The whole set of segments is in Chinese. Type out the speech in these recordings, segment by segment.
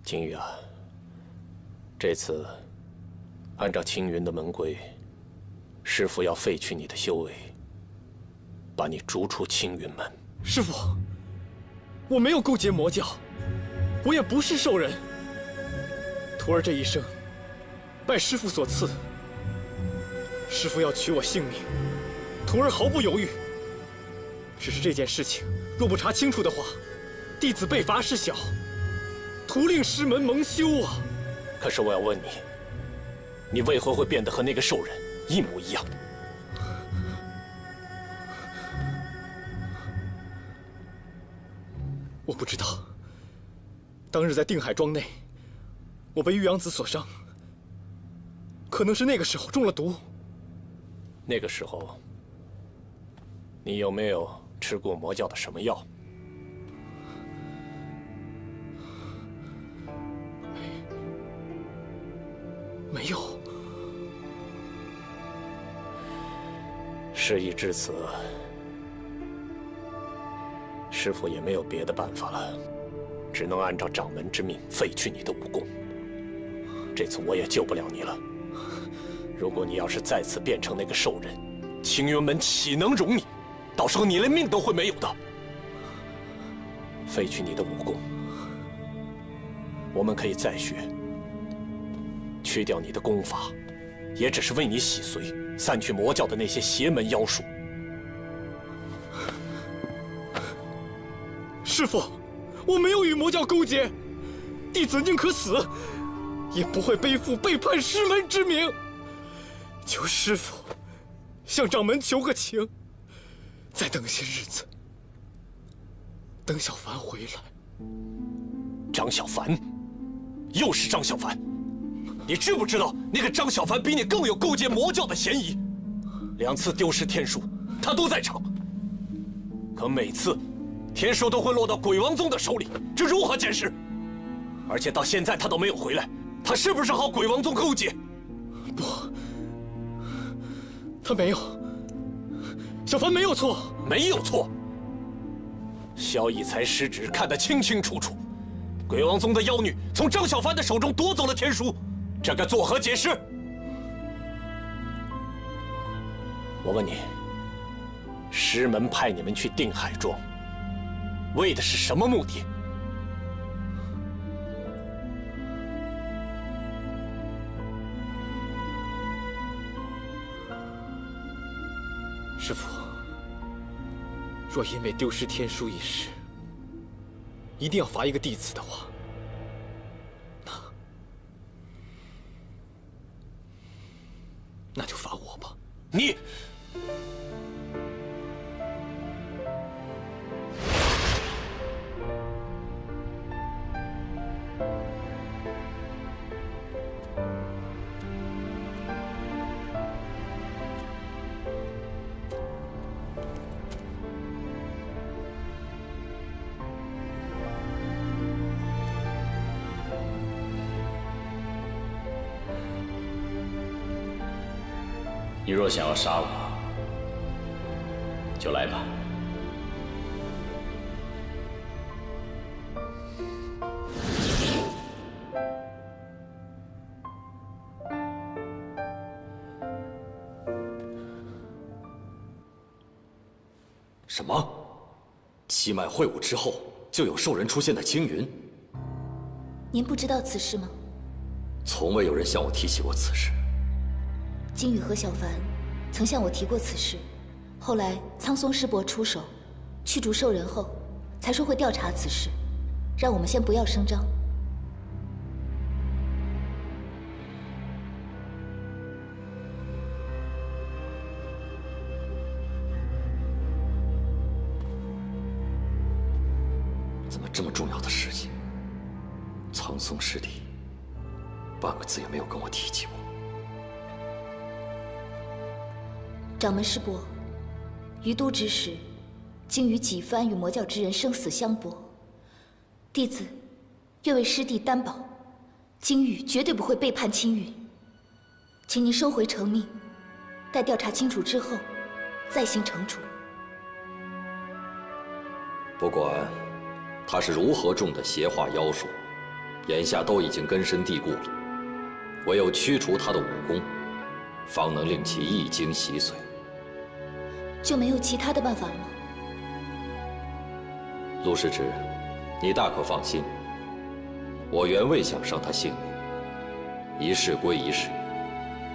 金玉啊，这次按照青云的门规，师父要废去你的修为，把你逐出青云门。师父，我没有勾结魔教，我也不是兽人。徒儿这一生，拜师父所赐。师父要取我性命，徒儿毫不犹豫。只是这件事情若不查清楚的话，弟子被罚事小，徒令师门蒙羞啊！可是我要问你，你为何会变得和那个兽人一模一样？我不知道。当日在定海庄内，我被玉阳子所伤，可能是那个时候中了毒。那个时候，你有没有吃过魔教的什么药？没有。事已至此，师父也没有别的办法了，只能按照掌门之命废去你的武功。这次我也救不了你了。如果你要是再次变成那个兽人，青云门岂能容你？到时候你连命都会没有的。废去你的武功，我们可以再学。去掉你的功法，也只是为你洗髓，散去魔教的那些邪门妖术。师父，我没有与魔教勾结，弟子宁可死，也不会背负背叛师门之名。求师父向掌门求个情，再等些日子，等小凡回来。张小凡，又是张小凡！你知不知道那个张小凡比你更有勾结魔教的嫌疑？2次丢失天书，他都在场。可每次，天书都会落到鬼王宗的手里，这如何解释？而且到现在他都没有回来，他是不是和鬼王宗勾结？不，他没有。小凡没有错，没有错。萧逸才失职，看得清清楚楚。鬼王宗的妖女从张小凡的手中夺走了天书，这该作何解释？我问你，师门派你们去定海庄，为的是什么目的？师父，若因为丢失天书一事，一定要罚一个弟子的话，那就罚我吧。你，你若想要杀我，就来吧。什么？七脉会武之后，就有兽人出现在青云？您不知道此事吗？从未有人向我提起过此事。金羽和小凡曾向我提过此事，后来苍松师伯出手驱逐兽人后，才说会调查此事，让我们先不要声张。怎么这么重要的事情，苍松师弟半个字也没有跟我提起过？掌门师伯，于都之时，经与几番与魔教之人生死相搏，弟子愿为师弟担保，金羽绝对不会背叛青云。请您收回成命，待调查清楚之后，再行惩处。不管他是如何中的邪化妖术，眼下都已经根深蒂固了，唯有驱除他的武功，方能令其一经洗髓。就没有其他的办法了吗？陆师侄，你大可放心，我原未想伤他性命，一事归一事，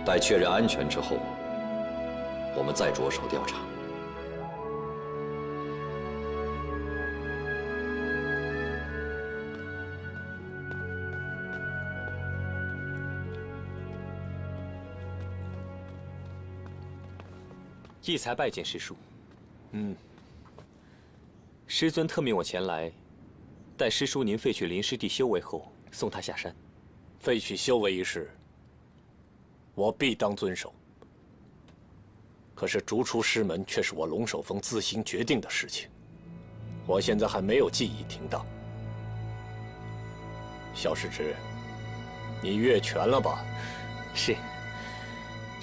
待确认安全之后，我们再着手调查。义才拜见师叔。师尊特命我前来，待师叔您废去林师弟修为后，送他下山。废去修为一事，我必当遵守。可是逐出师门却是我龙首峰自行决定的事情，我现在还没有记忆停当。小师侄，你越权了吧？是。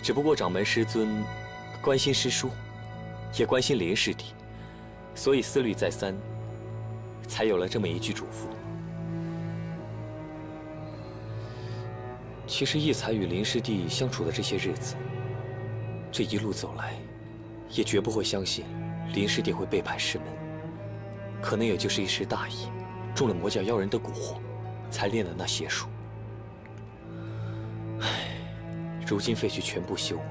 只不过掌门师尊关心师叔，也关心林师弟，所以思虑再三，才有了这么一句嘱咐。其实义才与林师弟相处的这些日子，这一路走来，也绝不会相信林师弟会背叛师门，可能也就是一时大意，中了魔教妖人的蛊惑，才练了那邪术。唉，如今废去全部修为，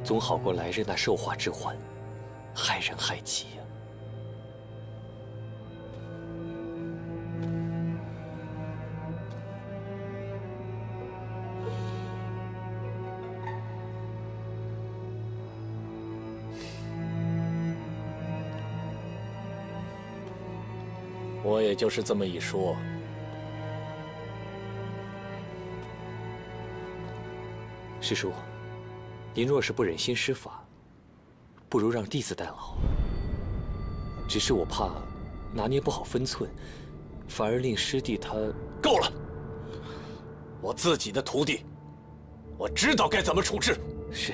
总好过来日那兽化之患，害人害己呀。我也就是这么一说。师叔，您若是不忍心施法，不如让弟子代劳。只是我怕拿捏不好分寸，反而令师弟他……够了！我自己的徒弟，我知道该怎么处置。是。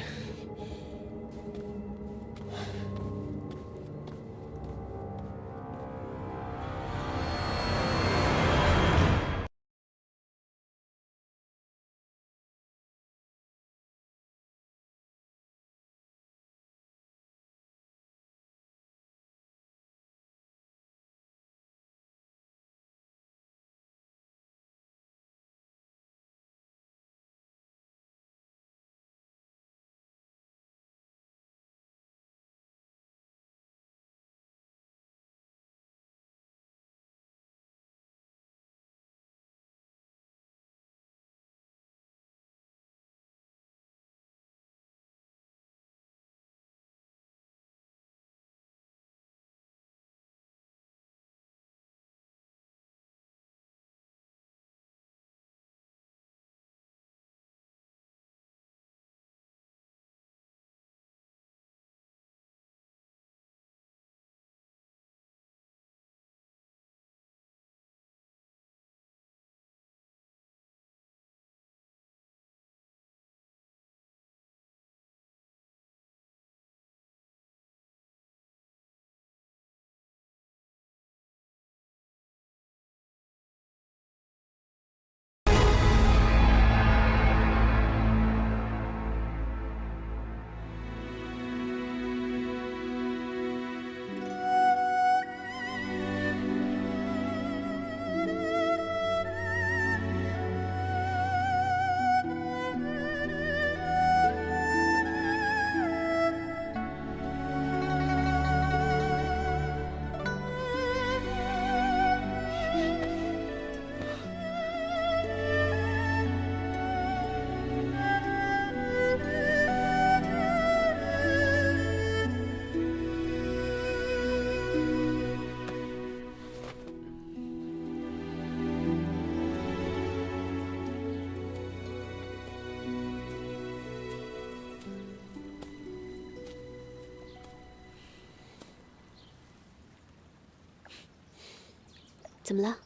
怎么了？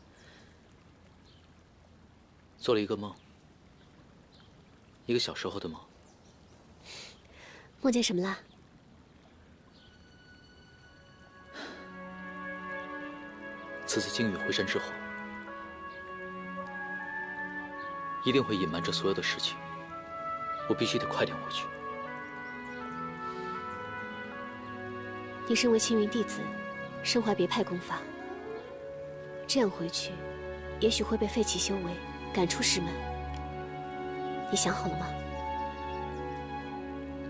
做了一个梦，一个小时候的梦。梦见什么了？此次经雨回山之后，一定会隐瞒着所有的事情。我必须得快点回去。你身为青云弟子，身怀别派功法，这样回去，也许会被废弃修为，赶出师门。你想好了吗？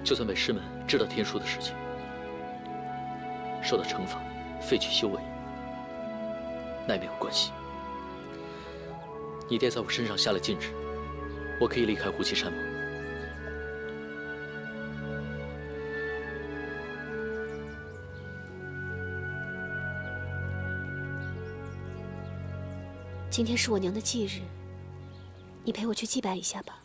就算被师门知道天书的事情，受到惩罚，废去修为，那也没有关系。你爹在我身上下了禁制，我可以离开胡岐山吗？今天是我娘的忌日，你陪我去祭拜一下吧。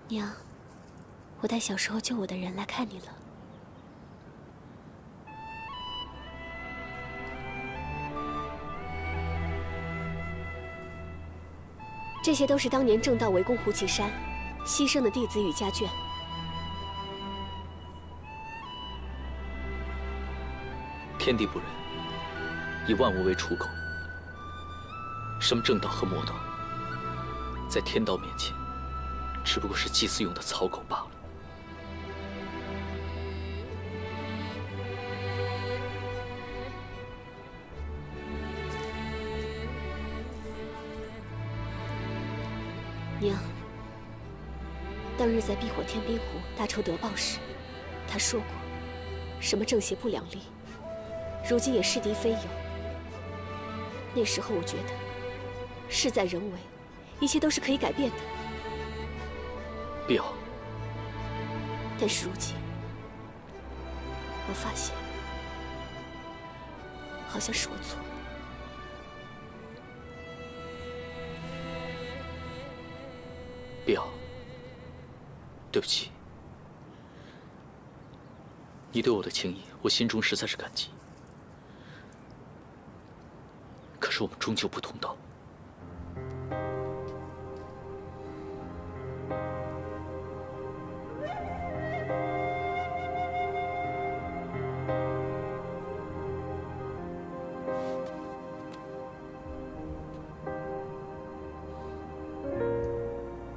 娘，我带小时候救我的人来看你了。这些都是当年正道围攻胡岐山，牺牲的弟子与家眷。天地不仁，以万物为刍狗。什么正道和魔道，在天道面前，只不过是祭祀用的草狗罢了。娘，当日在避火天冰湖大仇得报时，他说过，什么正邪不两立，如今也是敌非友。那时候我觉得，事在人为，一切都是可以改变的。碧瑶，但是如今，我发现，好像是我错了。碧瑶，对不起，你对我的情谊，我心中实在是感激。可是我们终究不同道。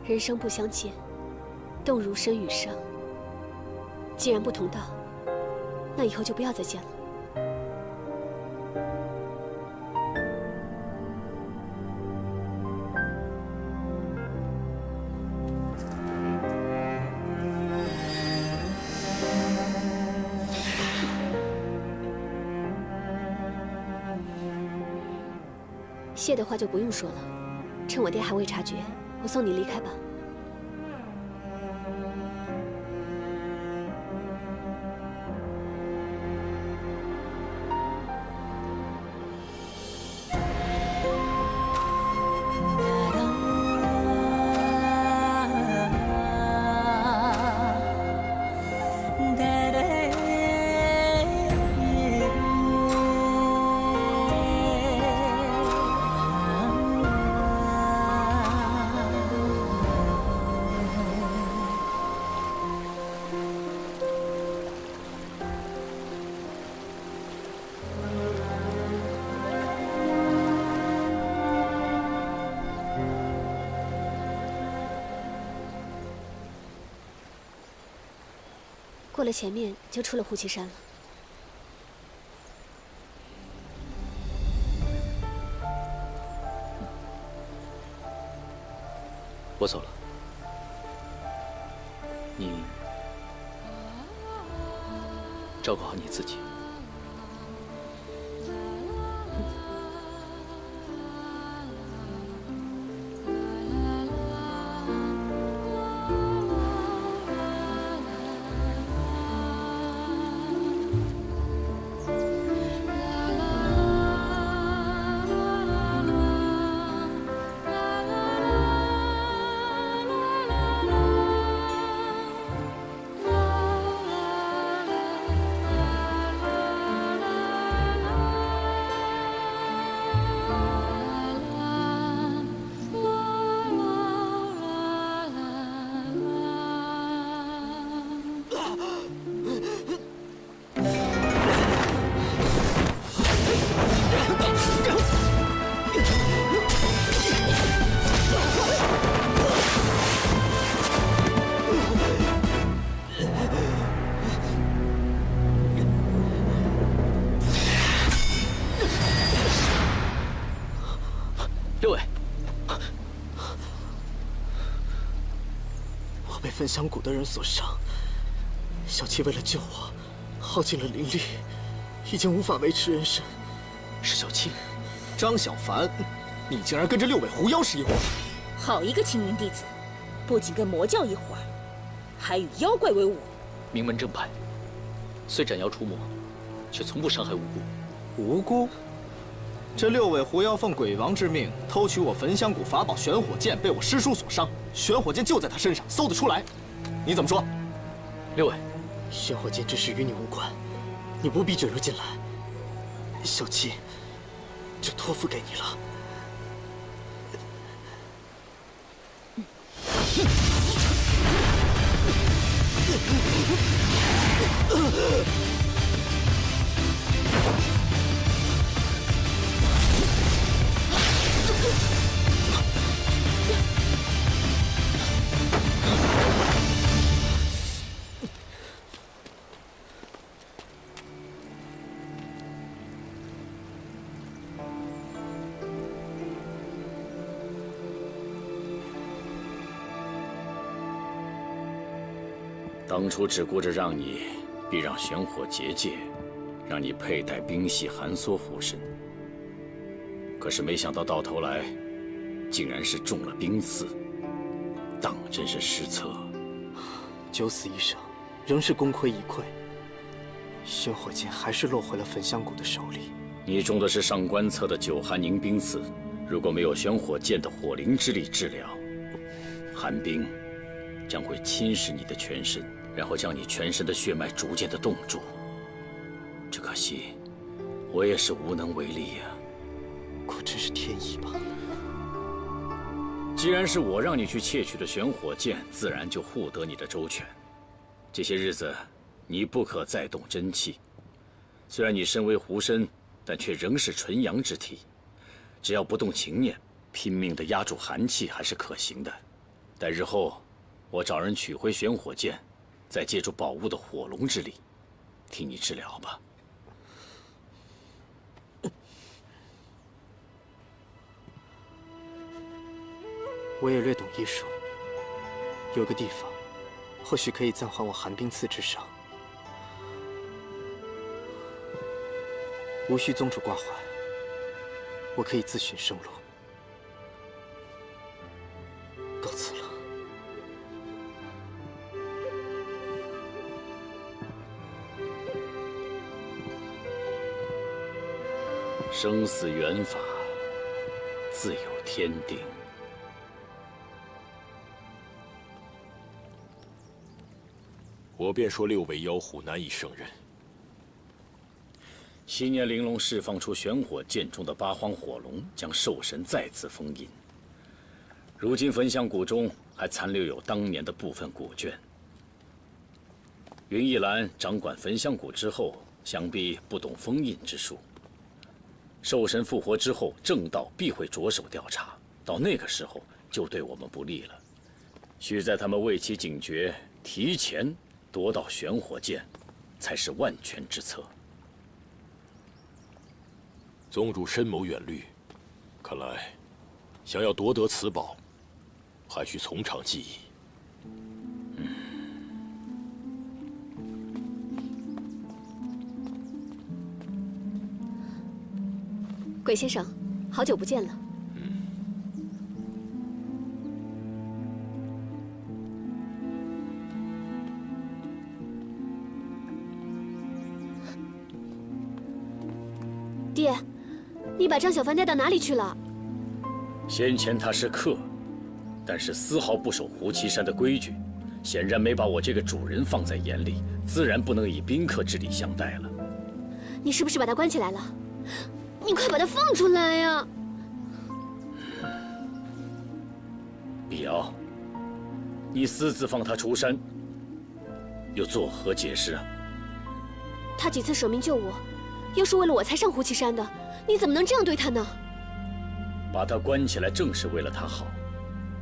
人生不相见，动如身与伤。既然不同道，那以后就不要再见了。谢的话就不用说了，趁我爹还未察觉，我送你离开吧。过了前面，就出了胡岐山了。我走了，你照顾好你自己。六伟，我被焚香谷的人所伤，小七为了救我，耗尽了灵力，已经无法维持人身。是小七。张小凡，你竟然跟着六尾狐妖是一伙！好一个青云弟子，不仅跟魔教一伙儿，还与妖怪为伍。名门正派，虽斩妖除魔，却从不伤害无辜。无辜？这六尾狐妖奉鬼王之命偷取我焚香谷法宝玄火剑，被我师叔所伤。玄火剑就在他身上，搜得出来。你怎么说？六伟，玄火剑之事与你无关，你不必卷入进来。小七，就托付给你了。当初只顾着让你避让玄火结界，让你佩戴冰系寒缩护身，可是没想到到头来，竟然是中了冰刺，当真是失策。九死一生，仍是功亏一篑。玄火剑还是落回了焚香谷的手里。你中的是上官侧的九寒凝冰刺，如果没有玄火剑的火灵之力治疗，寒冰将会侵蚀你的全身，然后将你全身的血脉逐渐的冻住。只可惜，我也是无能为力呀。果真是天意吧？既然是我让你去窃取的玄火剑，自然就护得你的周全。这些日子，你不可再动真气。虽然你身为狐身，但却仍是纯阳之体。只要不动情念，拼命地压住寒气，还是可行的。待日后，我找人取回玄火剑，再借助宝物的火龙之力，替你治疗吧。我也略懂医术，有个地方，或许可以暂缓我寒冰刺之伤。无需宗主挂怀，我可以自寻生路。告辞了。生死缘法，自有天定。我便说六尾妖狐难以胜任。昔年玲珑释放出玄火剑中的八荒火龙，将兽神再次封印。如今焚香谷中还残留有当年的部分古卷。云逸兰掌管焚香谷之后，想必不懂封印之术。兽神复活之后，正道必会着手调查，到那个时候就对我们不利了。需在他们未起警觉，提前夺到玄火剑，才是万全之策。宗主深谋远虑，看来想要夺得此宝，还需从长计议。鬼先生，好久不见了。爹，你把张小凡带到哪里去了？先前他是客，但是丝毫不守胡岐山的规矩，显然没把我这个主人放在眼里，自然不能以宾客之礼相待了。你是不是把他关起来了？你快把他放出来呀！碧瑶，你私自放他出山，又作何解释啊？他几次舍命救我，又是为了我才上胡岐山的，你怎么能这样对他呢？把他关起来正是为了他好，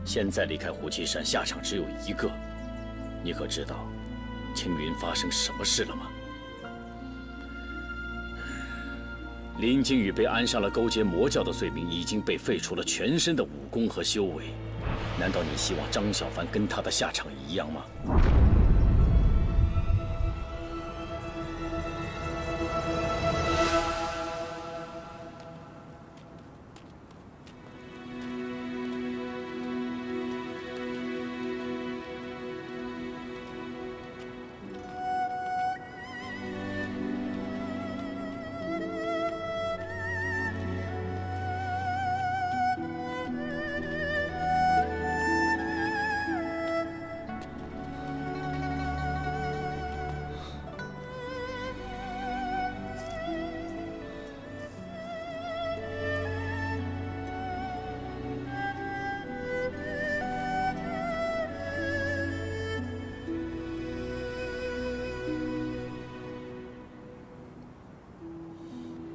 现在离开胡岐山，下场只有一个。你可知道青云发生什么事了吗？林惊羽被安上了勾结魔教的罪名，已经被废除了全身的武功和修为。难道你希望张小凡跟他的下场一样吗？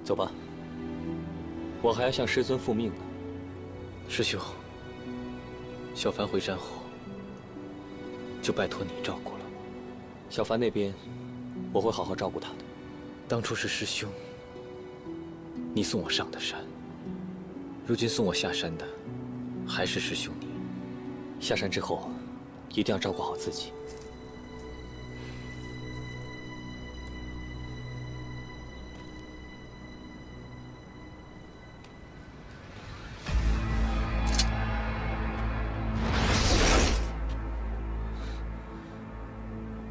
走吧，我还要向师尊复命呢。师兄，小凡回山后，就拜托你照顾了。小凡那边，我会好好照顾他的。当初是师兄，你送我上的山，如今送我下山的，还是师兄你。下山之后，一定要照顾好自己。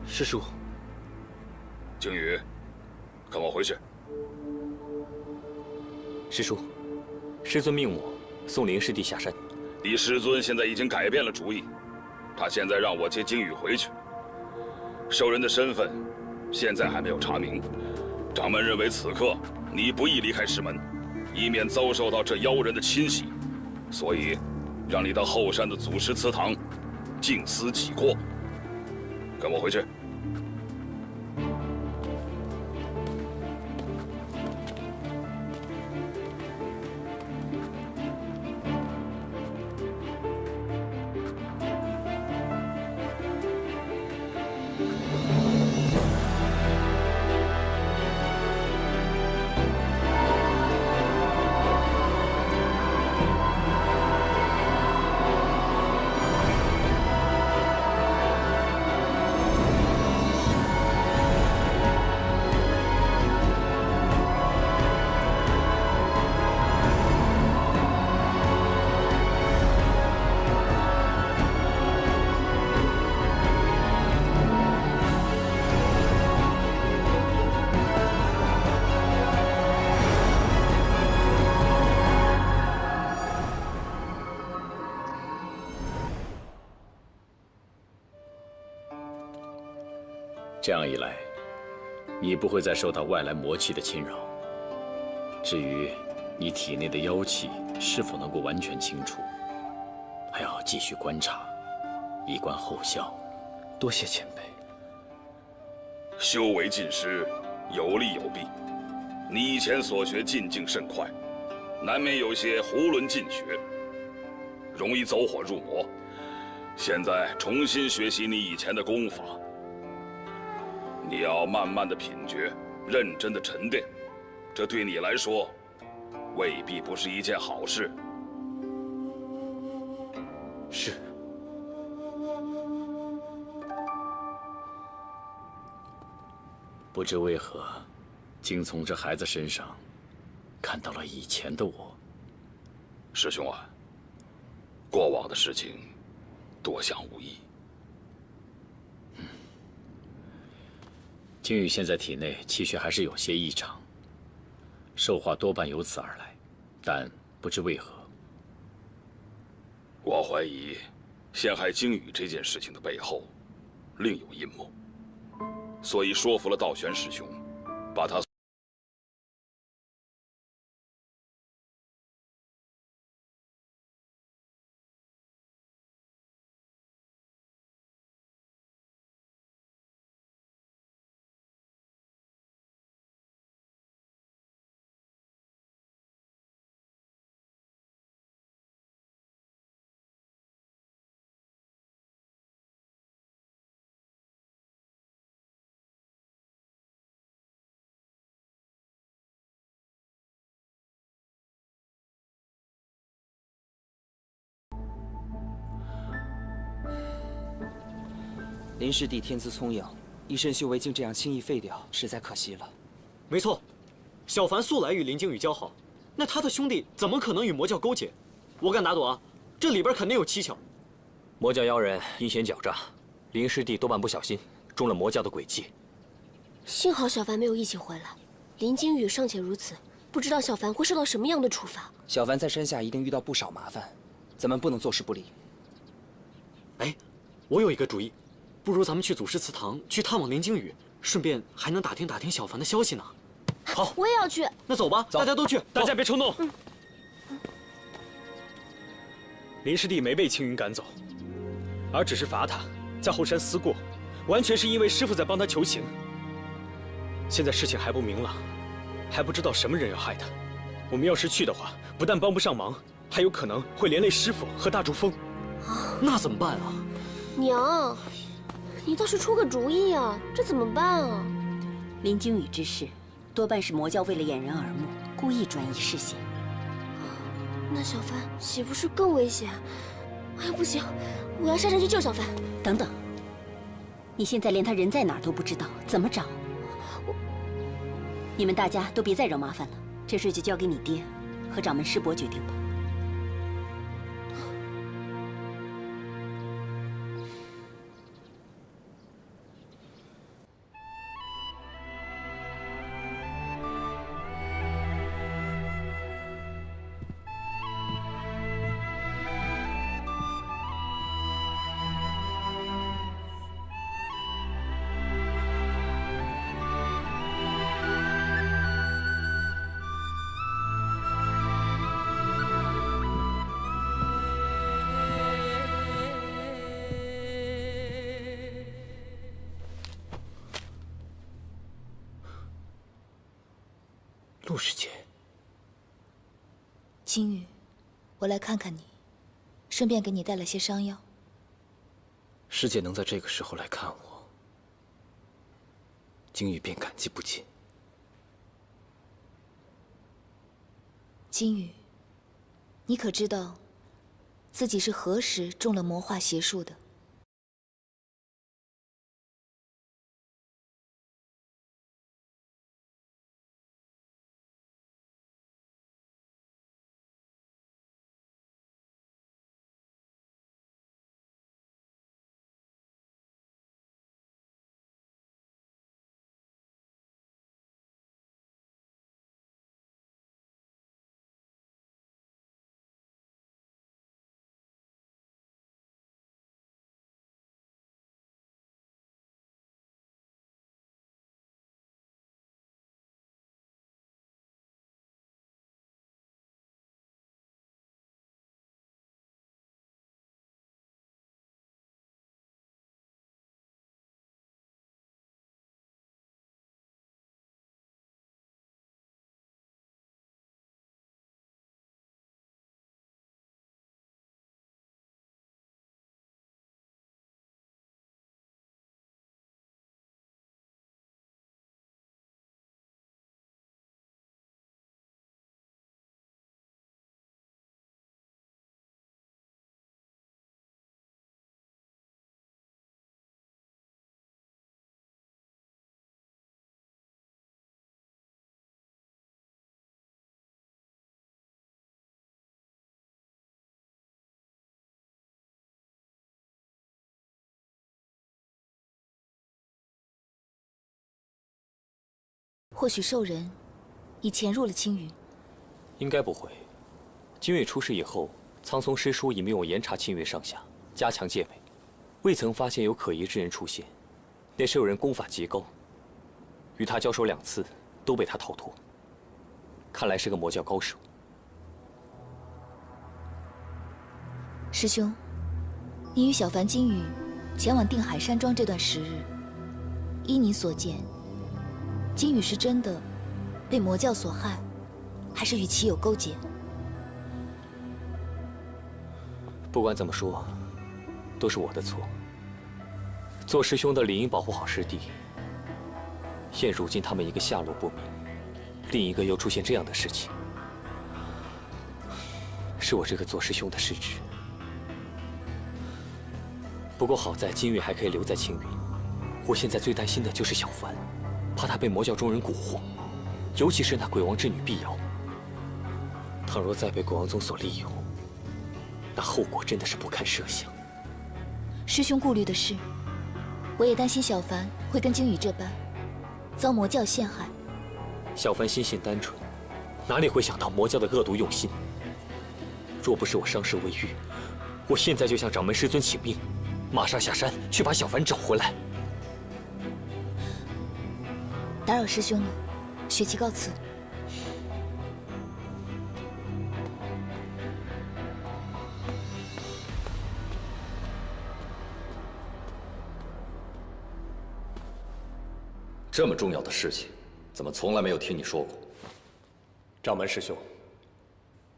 师叔，靖宇，跟我回去。师叔，师尊命我送林师弟下山。李师尊现在已经改变了主意，他现在让我接靖宇回去。兽人的身份现在还没有查明，掌门认为此刻你不宜离开师门，以免遭受到这妖人的侵袭，所以让你到后山的祖师祠堂静思己过。跟我回去。这样一来，你不会再受到外来魔气的侵扰。至于你体内的妖气是否能够完全清除，还要继续观察，以观后效。多谢前辈。修为尽失，有利有弊。你以前所学进境甚快，难免有些囫囵进学，容易走火入魔。现在重新学习你以前的功法，你要慢慢的品觉，认真的沉淀，这对你来说未必不是一件好事。是。不知为何，竟从这孩子身上看到了以前的我。师兄啊，过往的事情多想无益。靖宇现在体内气血还是有些异常，兽化多半由此而来，但不知为何。我怀疑，陷害靖宇这件事情的背后，另有阴谋，所以说服了道玄师兄，把他林师弟天资聪颖，一身修为竟这样轻易废掉，实在可惜了。没错，小凡素来与林惊羽交好，那他的兄弟怎么可能与魔教勾结？我敢打赌啊，这里边肯定有蹊跷。魔教妖人阴险狡诈，林师弟多半不小心中了魔教的诡计。幸好小凡没有一起回来，林惊羽尚且如此，不知道小凡会受到什么样的处罚。小凡在山下一定遇到不少麻烦，咱们不能坐视不理。哎，我有一个主意，不如咱们去祖师祠堂去探望林惊羽，顺便还能打听打听小凡的消息呢。好，我也要去。那走吧，大家都去，大家别冲动。林师弟没被青云赶走，而只是罚他在后山思过，完全是因为师父在帮他求情。现在事情还不明朗，还不知道什么人要害他。我们要是去的话，不但帮不上忙，还有可能会连累师父和大竹峰。那怎么办啊？娘，你倒是出个主意啊！这怎么办啊？林惊羽之事，多半是魔教为了掩人耳目，故意转移视线。那小凡岂不是更危险？哎呀，不行，我要下山去救小凡。等等，你现在连他人在哪儿都不知道，怎么找？你们大家都别再惹麻烦了，这事就交给你爹和掌门师伯决定吧。陆师姐，青羽，我来看看你，顺便给你带了些伤药。师姐能在这个时候来看我，惊羽便感激不尽。惊羽，你可知道自己是何时中了魔化邪术的？或许兽人已潜入了青云。应该不会。金羽出事以后，苍松师叔已命我严查青云上下，加强戒备，未曾发现有可疑之人出现。那兽人功法极高，与他交手2次，都被他逃脱。看来是个魔教高手。师兄，你与小凡、金羽前往定海山庄这段时日，依你所见，金羽是真的被魔教所害，还是与其有勾结？不管怎么说，都是我的错。做师兄的理应保护好师弟，现如今他们一个下落不明，另一个又出现这样的事情，是我这个做师兄的失职。不过好在金玉还可以留在青云。我现在最担心的就是小凡，怕他被魔教中人蛊惑，尤其是那鬼王之女碧瑶。倘若再被鬼王宗所利用，那后果真的是不堪设想。师兄顾虑的是，我也担心小凡会跟鲸羽这般遭魔教陷害。小凡心性单纯，哪里会想到魔教的恶毒用心？若不是我伤势未愈，我现在就向掌门师尊请命，马上下山去把小凡找回来。打扰师兄了，雪琪告辞。这么重要的事情，怎么从来没有听你说过？掌门师兄，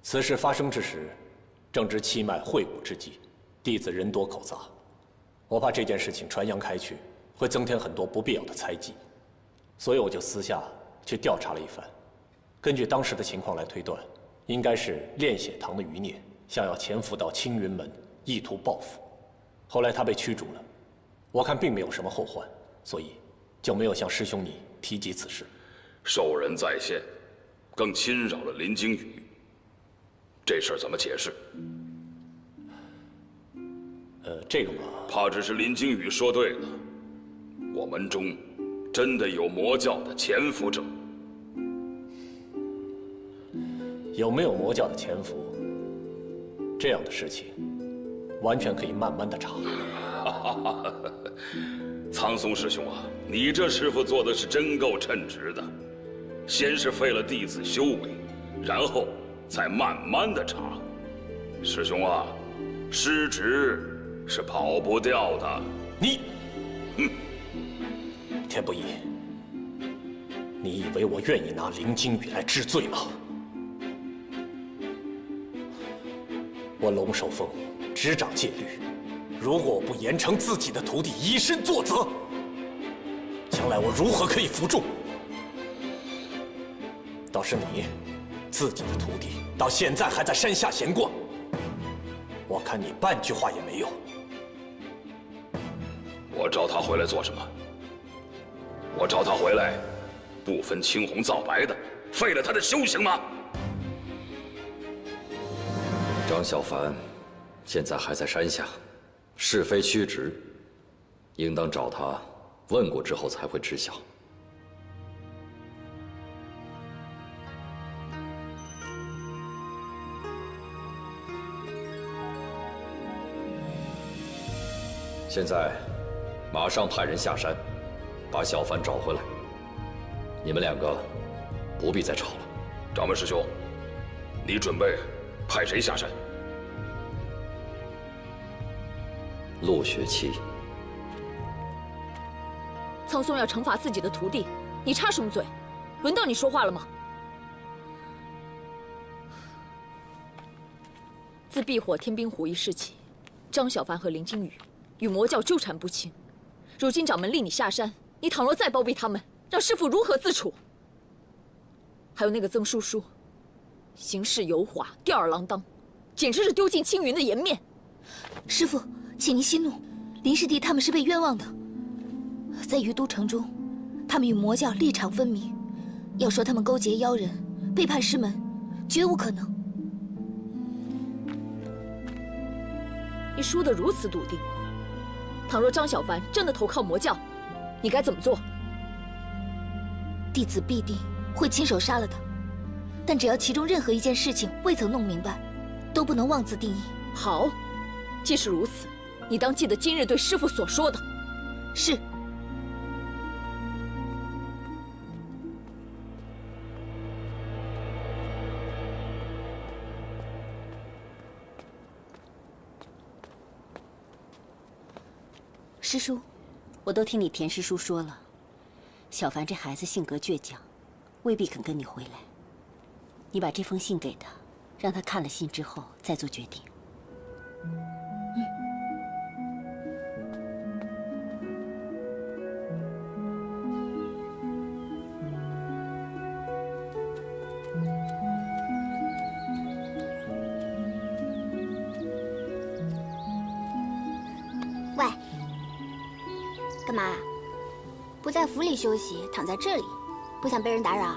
此事发生之时，正值七脉会武之际，弟子人多口杂，我怕这件事情传扬开去，会增添很多不必要的猜忌，所以我就私下去调查了一番。根据当时的情况来推断，应该是炼血堂的余孽想要潜伏到青云门，意图报复。后来他被驱逐了，我看并没有什么后患，所以就没有向师兄你提及此事。兽人在线，更侵扰了林惊羽，这事儿怎么解释？这个嘛，怕只是林惊羽说对了，我门中真的有魔教的潜伏者。有没有魔教的潜伏，这样的事情，完全可以慢慢的查。苍松师兄啊，你这师傅做的是真够称职的，先是废了弟子修为，然后才慢慢的查。师兄啊，失职是跑不掉的。你，天不义，你以为我愿意拿林惊羽来治罪吗？我龙首峰执掌戒律，如果我不严惩自己的徒弟，以身作则，将来我如何可以服众？倒是你，自己的徒弟到现在还在山下闲逛，我看你半句话也没有。我召他回来做什么？我召他回来，不分青红皂白的废了他的修行吗？张小凡现在还在山下，是非曲直，应当找他问过之后才会知晓。现在马上派人下山，把小凡找回来。你们两个不必再吵了。掌门师兄，你准备派谁下山？陆学期，苍松要惩罚自己的徒弟，你插什么嘴？轮到你说话了吗？自避火天冰湖一事起，张小凡和林惊羽与魔教纠缠不清。如今掌门令你下山，你倘若再包庇他们，让师父如何自处？还有那个曾叔叔，行事油滑，吊儿郎当，简直是丢尽青云的颜面。师父，请您息怒，林师弟他们是被冤枉的。在于都城中，他们与魔教立场分明，要说他们勾结妖人、背叛师门，绝无可能。你说得如此笃定，倘若张小凡真的投靠魔教，你该怎么做？弟子必定会亲手杀了他，但只要其中任何一件事情未曾弄明白，都不能妄自定义。好，既是如此，你当记得今日对师父所说的。是。师叔，我都听你田师叔说了，小凡这孩子性格倔强，未必肯跟你回来。你把这封信给他，让他看了信之后再做决定。喂，干嘛？不在府里休息，躺在这里，不想被人打扰？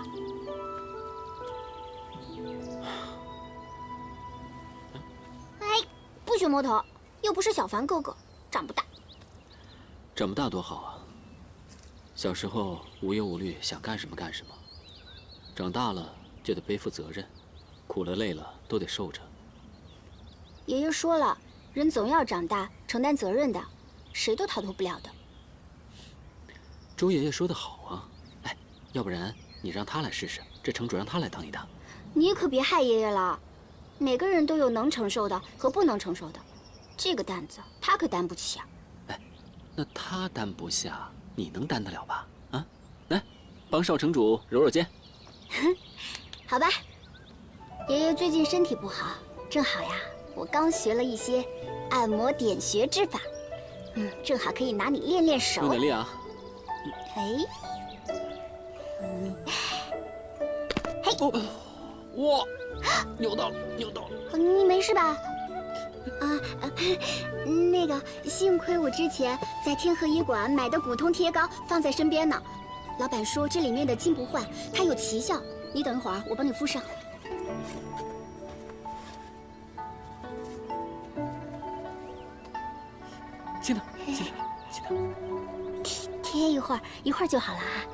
哎，不许摸头，又不是小凡哥哥，长不大。长不大多好啊！小时候无忧无虑，想干什么干什么；长大了就得背负责任，苦了累了都得受着。爷爷说了，人总要长大，承担责任的，谁都逃脱不了的。周爷爷说得好啊！哎，要不然你让他来试试，这城主让他来当一当。你可别害爷爷了，每个人都有能承受的和不能承受的，这个担子他可担不起啊。哎，那他担不下，你能担得了吧？啊，来，帮少城主揉揉肩。好吧，爷爷最近身体不好，正好呀，我刚学了一些按摩点穴之法，正好可以拿你练练手。用点力啊！哎，嘿，哇，扭到了，扭到了！你没事吧？那个，幸亏我之前在天河医馆买的骨痛贴膏放在身边呢。老板说这里面的金不换，它有奇效。你等一会儿，我帮你敷上。轻点，轻点，轻点。贴一会儿就好了啊。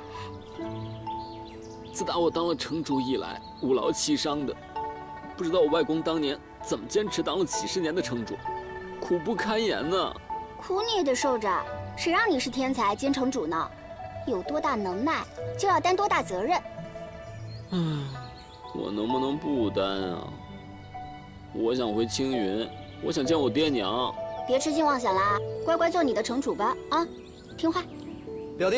自打我当了城主以来，五劳七伤的，不知道我外公当年怎么坚持当了几十年的城主，苦不堪言呢。苦你也得受着，谁让你是天才兼城主呢？有多大能耐，就要担多大责任。我能不能不担啊？我想回青云，我想见我爹娘。别痴心妄想啦，乖乖做你的城主吧，啊，听话。表弟，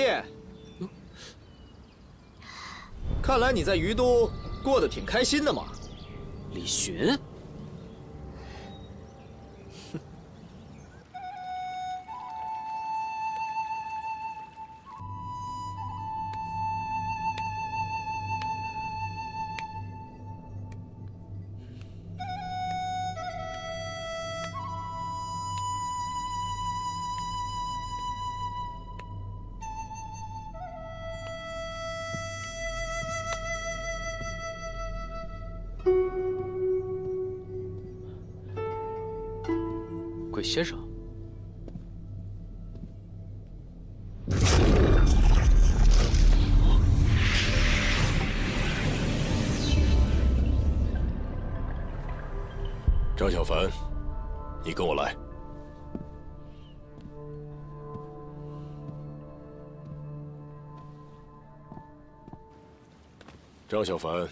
看来你在于都过得挺开心的嘛。李寻，鬼先生，张小凡，你跟我来。张小凡，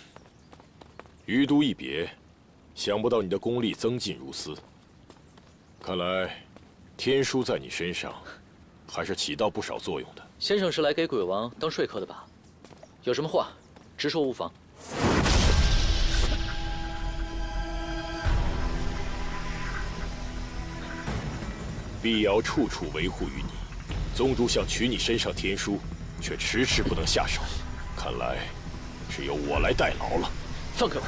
于都一别，想不到你的功力增进如斯。看来，天书在你身上，还是起到不少作用的。先生是来给鬼王当说客的吧？有什么话，直说无妨。必要处处维护于你，宗主想取你身上天书，却迟迟不能下手，看来只有我来代劳了。放开我！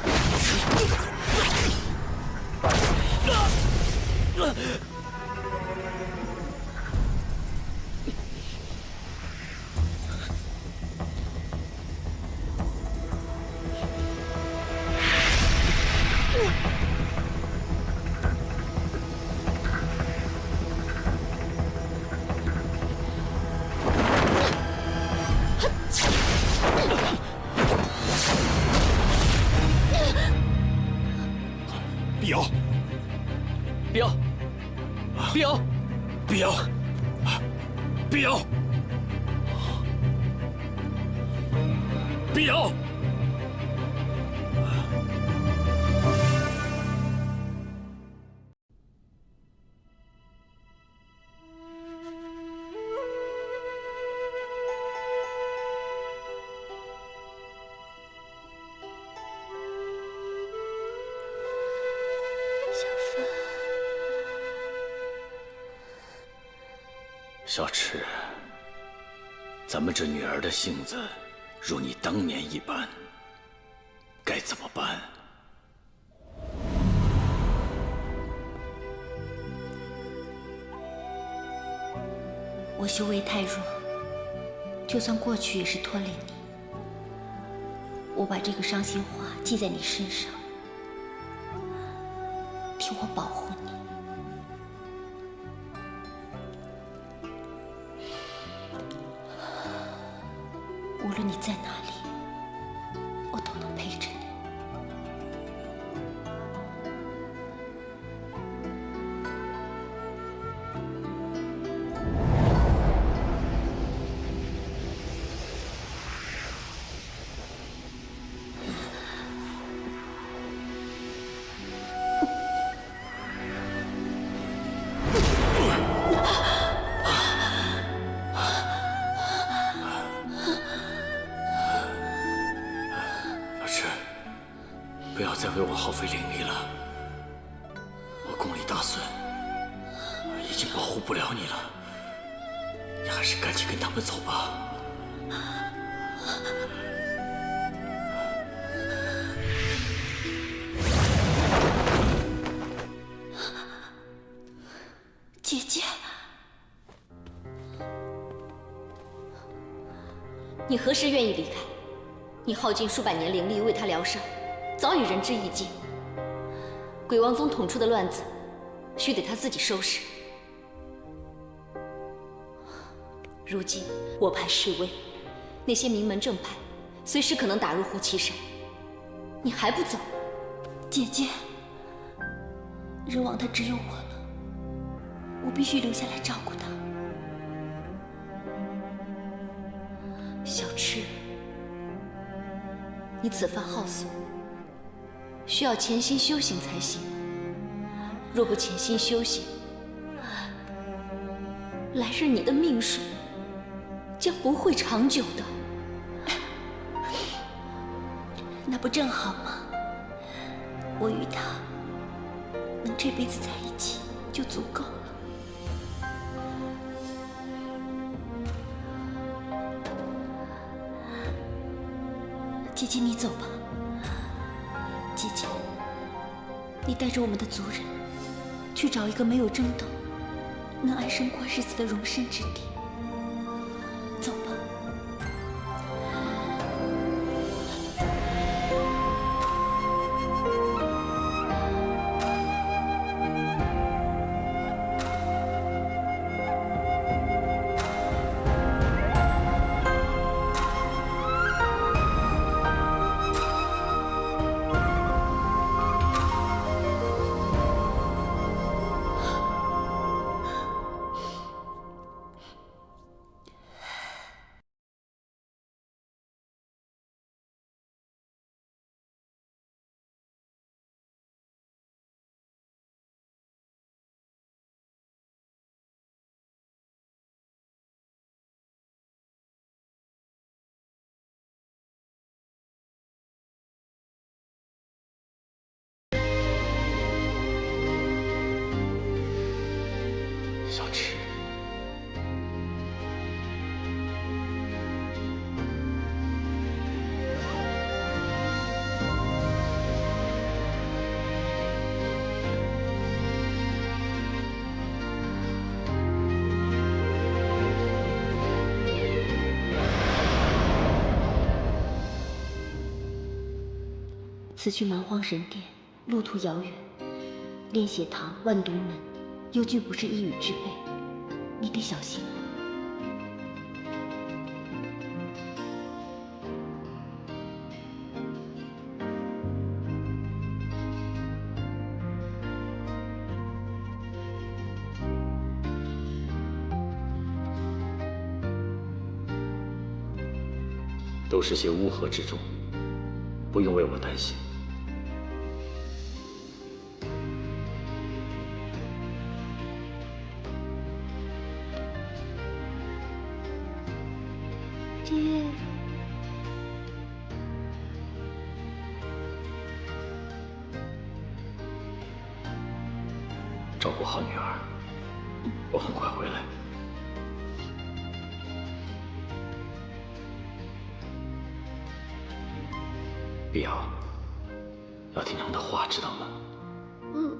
碧瑶，碧瑶，碧瑶，碧瑶，碧瑶，碧瑶。小池，咱们这女儿的性子，如你当年一般，该怎么办？我修为太弱，就算过去也是拖累你。我把这个伤心话记在你身上，替我保护你。无论你在哪里，我都能陪着你。不要再为我耗费灵力了，我功力大损，已经保护不了你了。你还是赶紧跟他们走吧。姐姐，你何时愿意离开？你耗尽数百年灵力为他疗伤，早已仁至义尽。鬼王宗捅出的乱子，须得他自己收拾。如今我派示威，那些名门正派随时可能打入护旗山，你还不走？姐姐，人王他只有我了，我必须留下来照顾他。小赤，你此番好色，需要潜心修行才行。若不潜心修行，来日你的命数将不会长久的。那不正好吗？我与他能这辈子在一起就足够了。姐姐，你走吧。姐姐，你带着我们的族人去找一个没有争斗、能安生过日子的容身之地。走吧。小赤，此去蛮荒神殿，路途遥远，炼血堂、万毒门，又俱不是一羽之辈，你得小心。都是些乌合之众，不用为我担心。爹，照顾好女儿，我很快回来。碧瑶，要听娘的话，知道吗？嗯。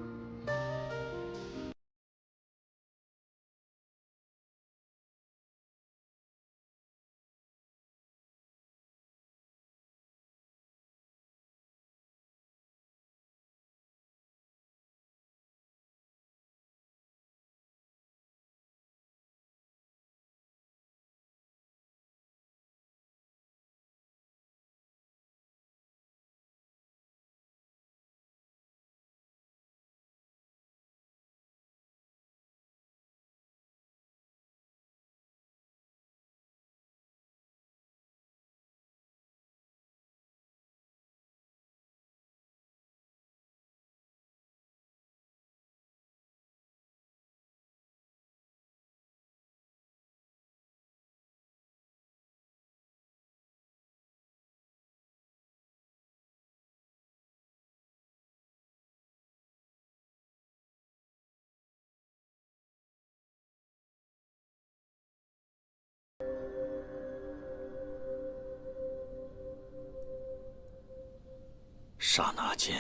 刹那间，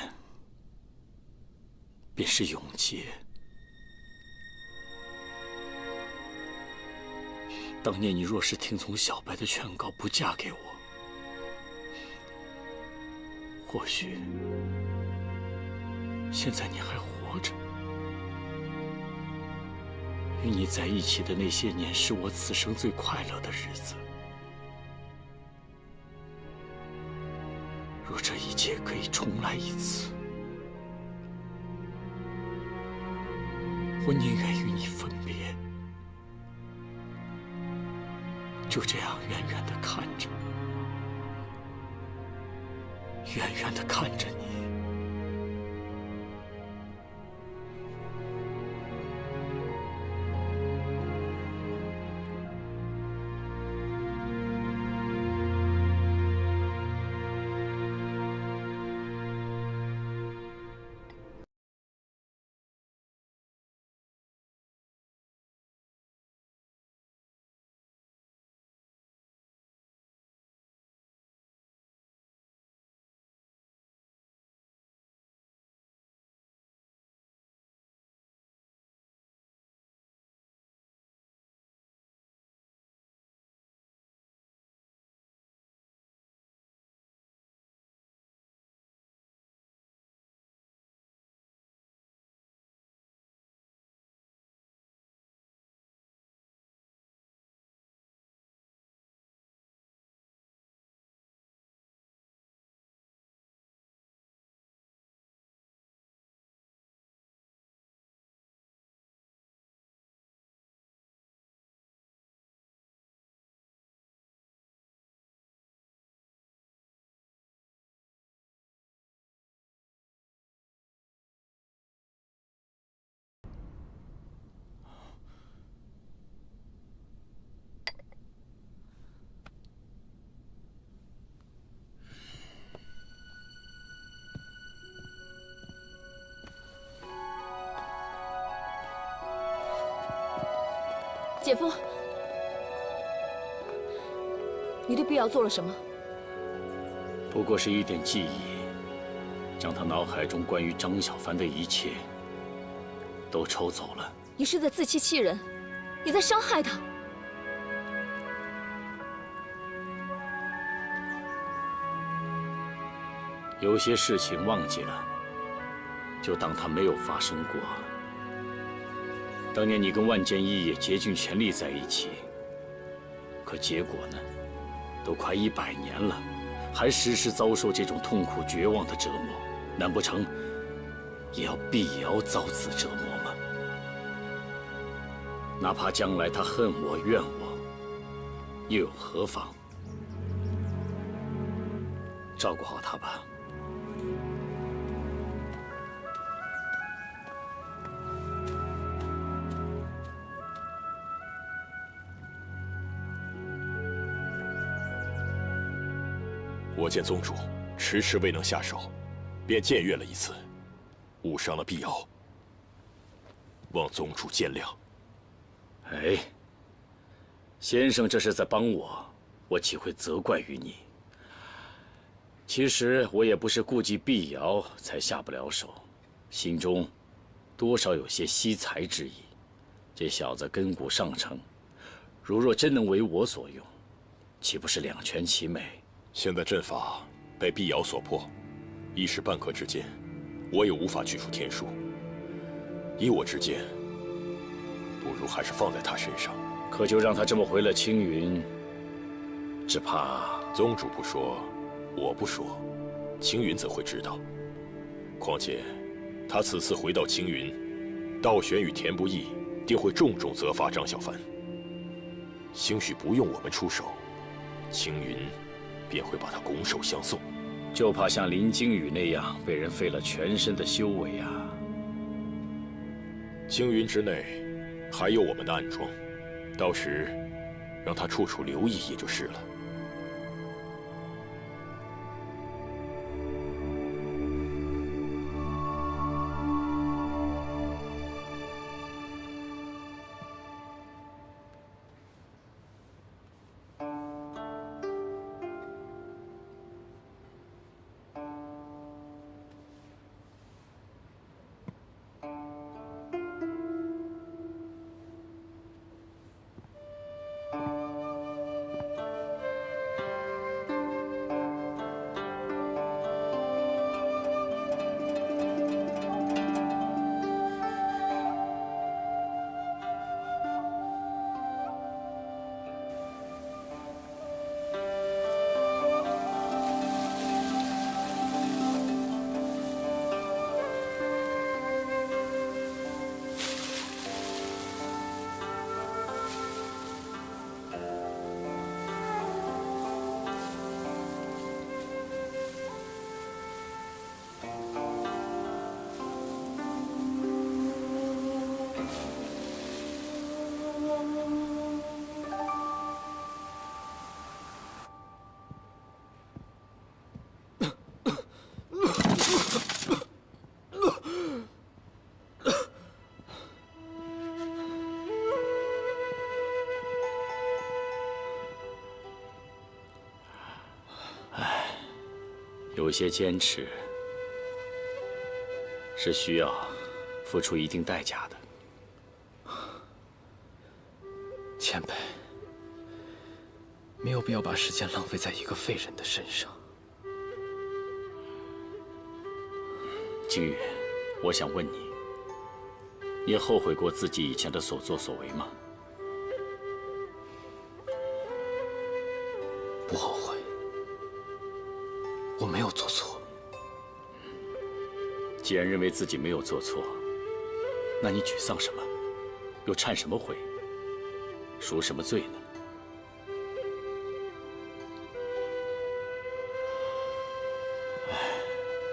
便是永劫。当年你若是听从小白的劝告，不嫁给我，或许现在你还活着。与你在一起的那些年，是我此生最快乐的日子。若这一切可以重来一次，我宁愿与你分别。就这样远远地看着，远远地看着你。姐夫，你对碧瑶做了什么？不过是一点记忆，将他脑海中关于张小凡的一切都抽走了。你是在自欺欺人，你在伤害他。有些事情忘记了，就当它没有发生过。当年你跟万剑一也竭尽全力在一起，可结果呢？都快100年了，还时时遭受这种痛苦绝望的折磨，难不成也要碧瑶遭此折磨吗？哪怕将来他恨我怨我，又有何妨？照顾好他吧。我见宗主迟迟未能下手，便僭越了一次，误伤了碧瑶，望宗主见谅。哎，先生这是在帮我，我岂会责怪于你？其实我也不是顾忌碧瑶才下不了手，心中多少有些惜才之意。这小子根骨上乘，如若真能为我所用，岂不是两全其美？现在阵法被碧瑶所破，一时半刻之间，我也无法去除天数。依我之见，不如还是放在他身上。可就让他这么回了青云，只怕宗主不说，我不说，青云怎会知道？况且，他此次回到青云，道玄与田不易定会重重责罚张小凡。兴许不用我们出手，青云便会把他拱手相送。就怕像林惊羽那样被人废了全身的修为啊！青云之内还有我们的暗桩，到时让他处处留意也就是了。有些坚持是需要付出一定代价的。前辈，没有必要把时间浪费在一个废人的身上。景宇，我想问你，你后悔过自己以前的所作所为吗？不后悔，我没有做错。既然认为自己没有做错，那你沮丧什么？又忏什么悔？赎什么罪呢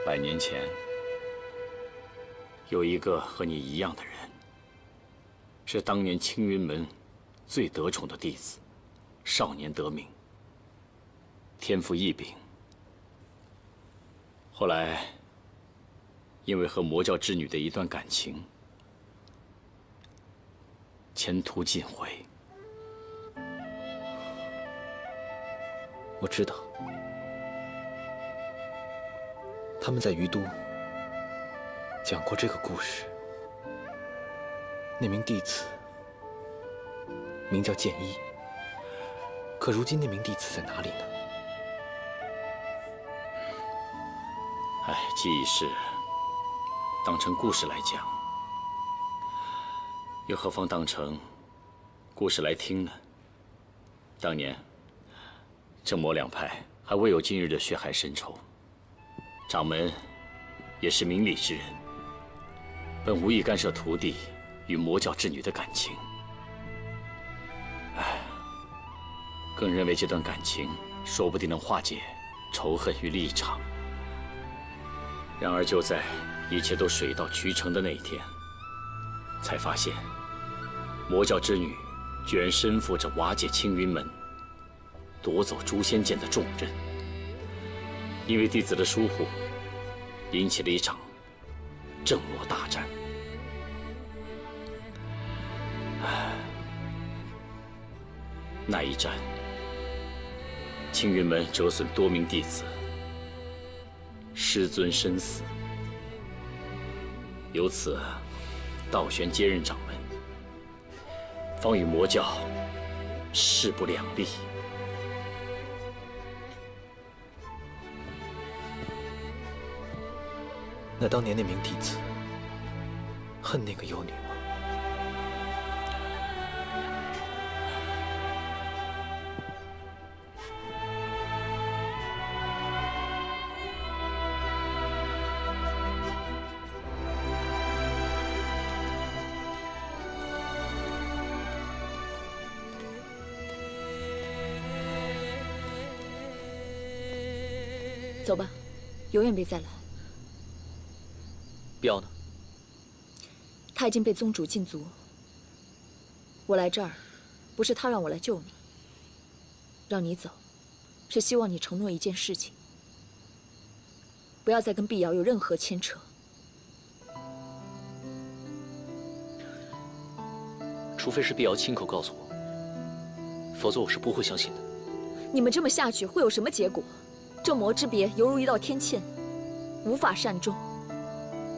？100年前，有一个和你一样的人，是当年青云门最得宠的弟子，少年得名，天赋异禀。后来，因为和魔教之女的一段感情，前途尽毁。我知道，他们在于都讲过这个故事。那名弟子名叫剑一，可如今那名弟子在哪里呢？既已是当成故事来讲，又何妨当成故事来听呢？当年正魔两派还未有今日的血海深仇，掌门也是明理之人，本无意干涉徒弟与魔教之女的感情。更认为这段感情说不定能化解仇恨与立场。然而就在一切都水到渠成的那一天，才发现魔教之女居然身负着瓦解青云门、夺走诛仙剑的重任，因为弟子的疏忽，引起了一场正魔大战。那一战，青云门折损多名弟子，师尊身死，由此道玄接任掌门，方与魔教势不两立。那当年那名弟子恨那个幽女吗？走吧，永远别再来。镖呢？他已经被宗主禁足。我来这儿，不是他让我来救你，让你走，是希望你承诺一件事情，不要再跟碧瑶有任何牵扯。除非是碧瑶亲口告诉我，否则我是不会相信的。你们这么下去会有什么结果？正魔之别犹如一道天堑，无法善终。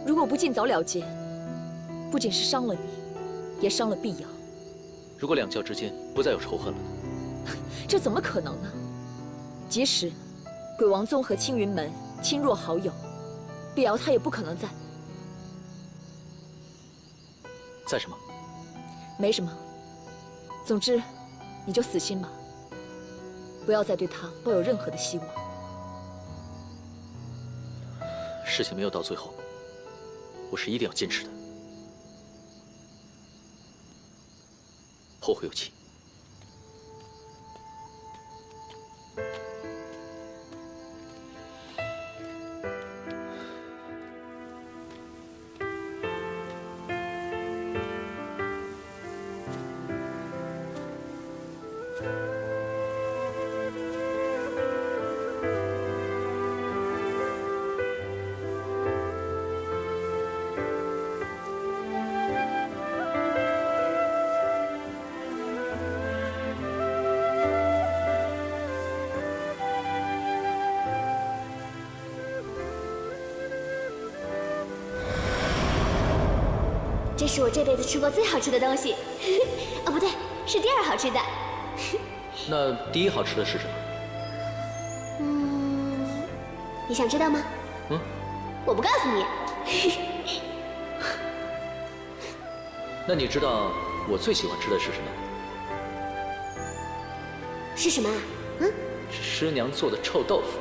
如果不尽早了结，不仅是伤了你，也伤了碧瑶。如果两教之间不再有仇恨了，这怎么可能呢？即使鬼王宗和青云门亲若好友，碧瑶她也不可能在。在什么？没什么。总之，你就死心吧，不要再对她抱有任何的希望。事情没有到最后，我是一定要坚持的。后会有期。这是我这辈子吃过最好吃的东西。哦，不对，是第二好吃的。那第一好吃的是什么？你想知道吗？我不告诉你。那你知道我最喜欢吃的是什么？是什么啊？是师娘做的臭豆腐。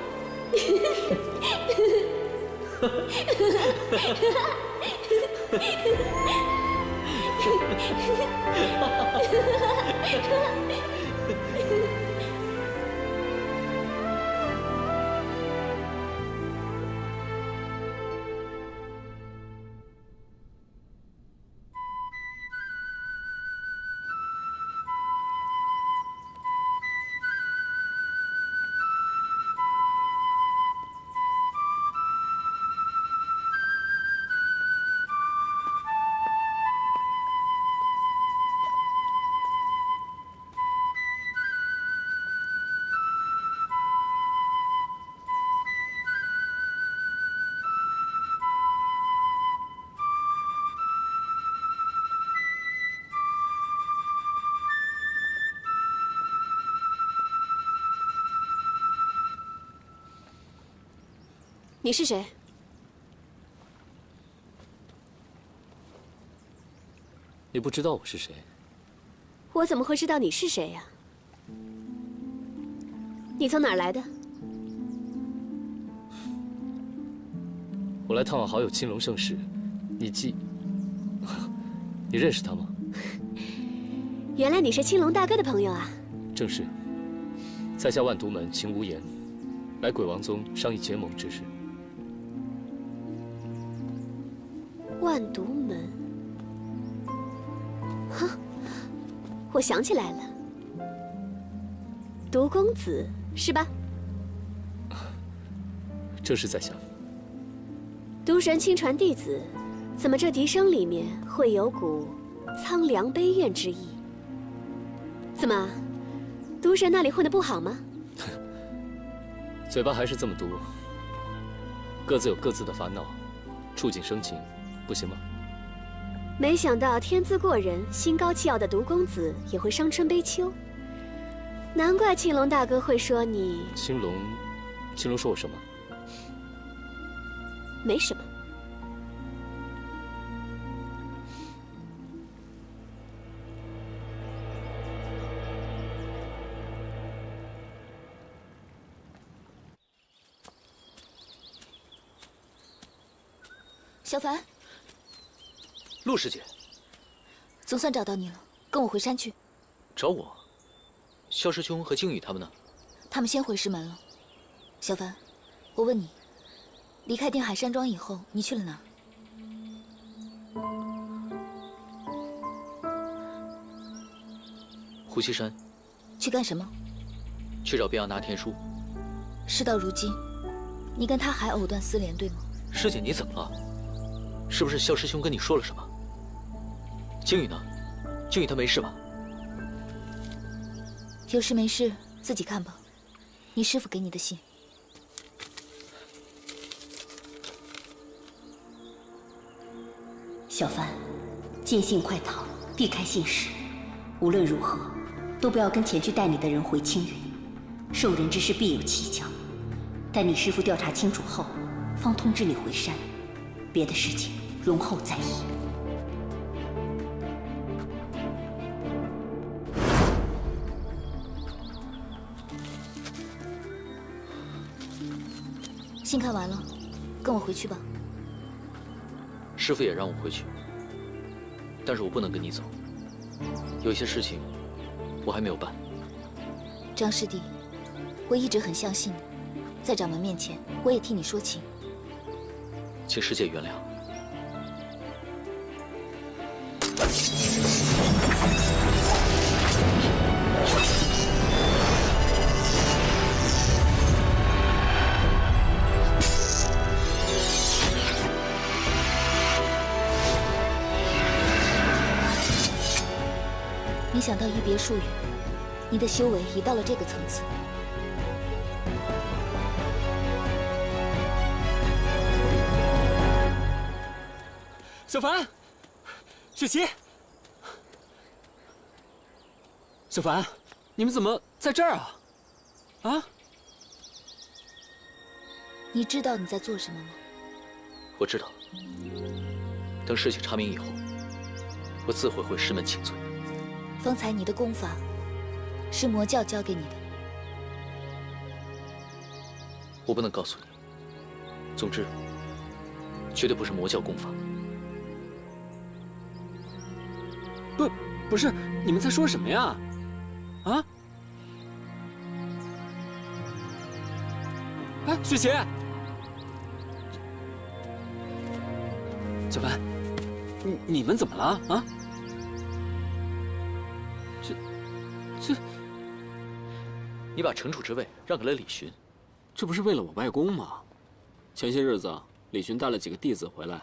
你是谁？你不知道我是谁？我怎么会知道你是谁呀？你从哪儿来的？我来探望好友青龙圣使，你认识他吗？原来你是青龙大哥的朋友啊！正是。在下万毒门秦无言，来鬼王宗商议结盟之事。万毒门，哈，我想起来了，毒公子是吧？正是在下。毒神亲传弟子，怎么这笛声里面会有股苍凉悲怨之意？怎么，毒神那里混得不好吗？嘴巴还是这么毒，各自有各自的烦恼，触景生情。不行吗？没想到天资过人、心高气傲的毒公子也会伤春悲秋，难怪青龙大哥会说你。青龙说我什么？没什么。小凡。陆师姐，总算找到你了，跟我回山去。找我？萧师兄和靖宇他们呢？他们先回师门了。小凡，我问你，离开定海山庄以后，你去了哪儿？呼吸山。去干什么？去找边阳拿天书。事到如今，你跟他还藕断丝连，对吗？师姐，你怎么了？是不是萧师兄跟你说了什么？靖宇呢？靖宇他没事吧？有事没事自己看吧。你师父给你的信。小凡，见信快逃，避开信使。无论如何，都不要跟前去带你的人回青云。受人之事必有蹊跷，待你师父调查清楚后，方通知你回山。别的事情容后再议。信看完了，跟我回去吧。师父也让我回去，但是我不能跟你走，有些事情我还没有办。张师弟，我一直很相信你，在掌门面前，我也替你说情。请师姐原谅。没想到一别数月，你的修为已到了这个层次。小凡，雪琪，小凡，你们怎么在这儿啊？啊？你知道你在做什么吗？我知道。等事情查明以后，我自会回师门请罪。方才你的功法是魔教教给你的，我不能告诉你。总之，绝对不是魔教功法。不是，你们在说什么呀？啊？哎，雪琪，小凡，你们怎么了啊？这，你把城主之位让给了李寻，这不是为了我外公吗？前些日子，李寻带了几个弟子回来，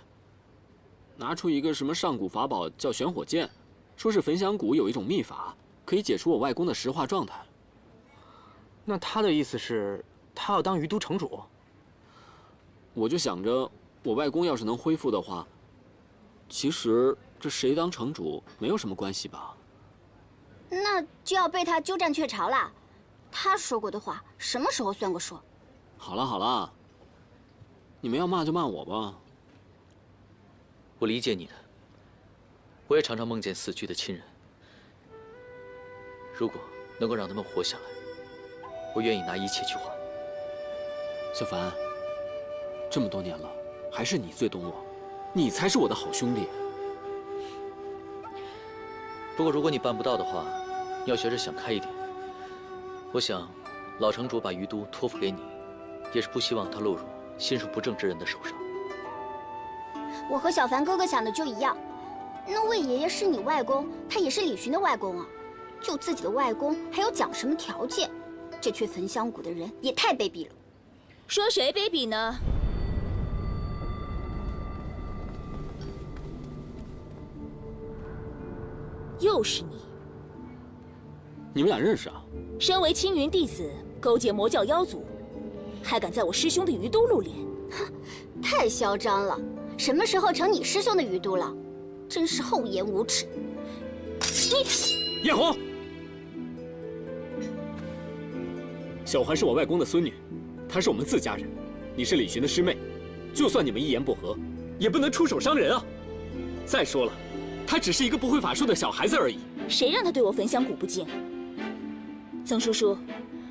拿出一个什么上古法宝叫玄火剑，说是焚香谷有一种秘法，可以解除我外公的石化状态。那他的意思是，他要当于都城主？我就想着，我外公要是能恢复的话，其实这谁当城主没有什么关系吧？那就要被他鸠占鹊巢了。他说过的话，什么时候算过数？好了好了，你们要骂就骂我吧。我理解你的。我也常常梦见死去的亲人。如果能够让他们活下来，我愿意拿一切去换。小凡，这么多年了，还是你最懂我，你才是我的好兄弟。不过如果你办不到的话，你要学着想开一点。我想，老城主把于都托付给你，也是不希望他落入心术不正之人的手上。我和小凡哥哥想的就一样。那魏爷爷是你外公，他也是李寻的外公啊。就自己的外公还要讲什么条件？这缺焚香谷的人也太卑鄙了。说谁卑鄙呢？又是你！你们俩认识啊？身为青云弟子，勾结魔教妖族，还敢在我师兄的于都露脸？哼，太嚣张了！什么时候成你师兄的于都了？真是厚颜无耻！你，叶红，小环是我外公的孙女，她是我们自家人，你是李寻的师妹，就算你们一言不合，也不能出手伤人啊！再说了，她只是一个不会法术的小孩子而已。谁让他对我焚香谷不敬？曾叔叔，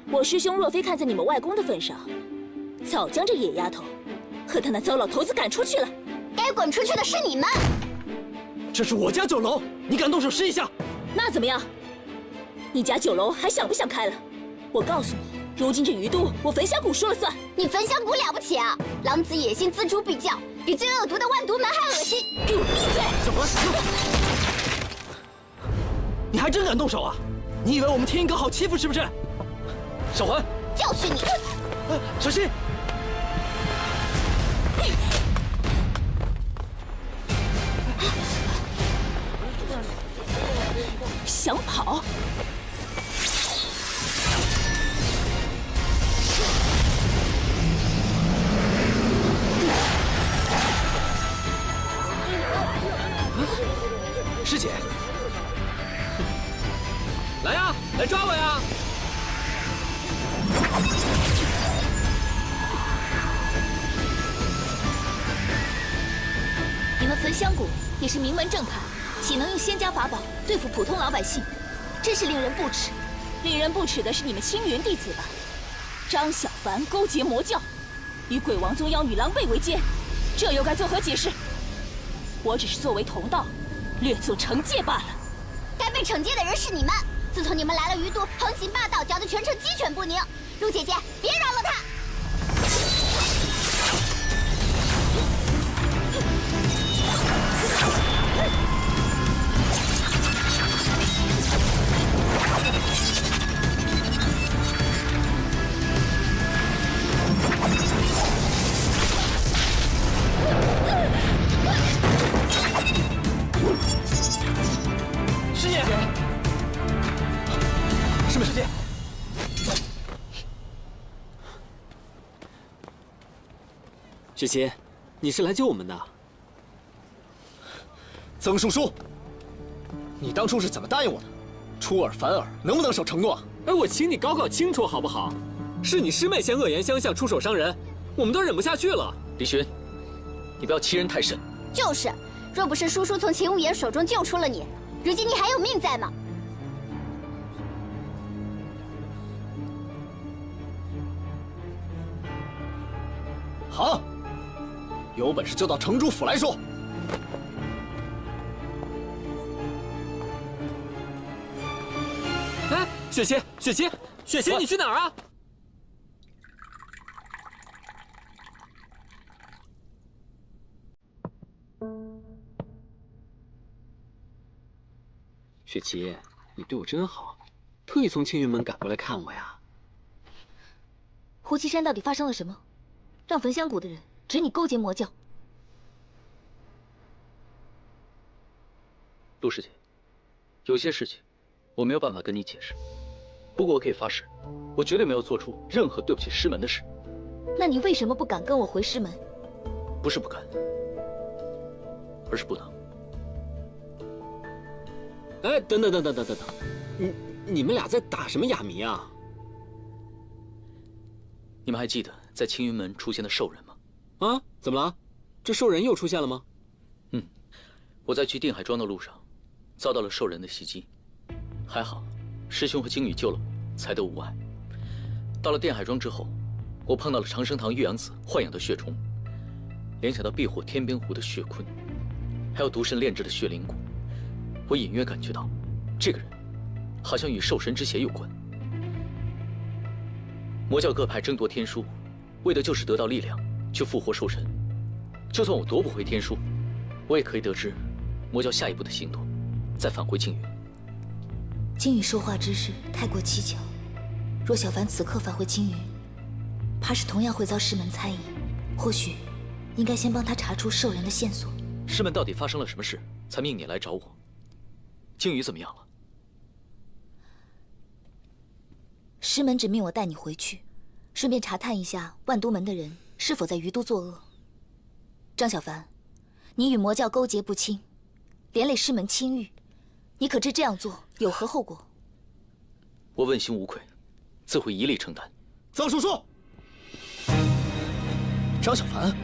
我师兄若非看在你们外公的份上，早将这野丫头和他那糟老头子赶出去了。该滚出去的是你们！这是我家酒楼，你敢动手试一下？那怎么样？你家酒楼还想不想开了？我告诉你，如今这于都，我焚香谷说了算。你焚香谷了不起啊？狼子野心，锱铢必较，比最恶毒的万毒门还恶心！给我闭嘴！小环，你还真敢动手啊？你以为我们天一阁好欺负是不是？小环，教训你！小心！想跑？师姐，来呀，来抓我呀！你们焚香谷也是名门正派，岂能用仙家法宝对付普通老百姓？真是令人不齿。令人不齿的是你们青云弟子吧？张小凡勾结魔教，与鬼王宗妖女狼狈为奸，这又该作何解释？我只是作为同道，略作惩戒罢了。该被惩戒的人是你们！自从你们来了于都，横行霸道，搅得全城鸡犬不宁。陆姐姐，别饶了他！师姐，师妹，师姐，雪琪，你是来救我们的？曾叔叔，你当初是怎么答应我的？出尔反尔，能不能守承诺？哎，我请你搞搞清楚好不好？是你师妹先恶言相向，出手伤人，我们都忍不下去了。李寻，你不要欺人太甚。就是，若不是叔叔从秦无言手中救出了你，如今你还有命在吗？好，有本事就到城主府来说。哎，雪琪，雪琪，雪琪，你去哪儿啊？雪琪，你对我真好，特意从青云门赶过来看我呀。胡岐山到底发生了什么，让焚香谷的人指你勾结魔教？陆师姐，有些事情我没有办法跟你解释，不过我可以发誓，我绝对没有做出任何对不起师门的事。那你为什么不敢跟我回师门？不是不敢，而是不能。哎，等等，你们俩在打什么哑谜啊？你们还记得在青云门出现的兽人吗？啊，怎么了？这兽人又出现了吗？我在去定海庄的路上，遭到了兽人的袭击，还好师兄和鲸羽救了我，才得无碍。到了定海庄之后，我碰到了长生堂玉阳子豢养的血虫，联想到避火天边湖的血坤，还有毒神炼制的血灵果。我隐约感觉到，这个人好像与兽神之血有关。魔教各派争夺天书，为的就是得到力量去复活兽神。就算我夺不回天书，我也可以得知魔教下一步的行动，再返回青云。鲸羽说话之事太过蹊跷，若小凡此刻返回青云，怕是同样会遭师门猜疑。或许应该先帮他查出兽人的线索。师门到底发生了什么事，才命你来找我？鲸羽怎么样了？师门只命我带你回去，顺便查探一下万都门的人是否在余都作恶。张小凡，你与魔教勾结不清，连累师门清誉，你可知这样做有何后果？我问心无愧，自会一力承担。曾叔叔，张小凡，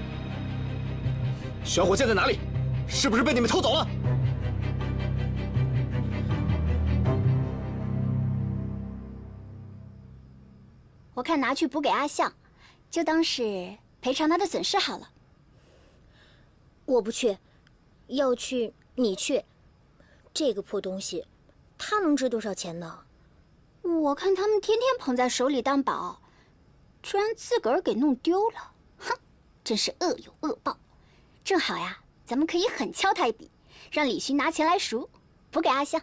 玄火剑在哪里？是不是被你们偷走了？我看拿去补给阿相，就当是赔偿他的损失好了。我不去，要去你去。这个破东西，它能值多少钱呢？我看他们天天捧在手里当宝，居然自个儿给弄丢了，哼，真是恶有恶报。正好呀，咱们可以狠敲他一笔，让李寻拿钱来赎，补给阿相。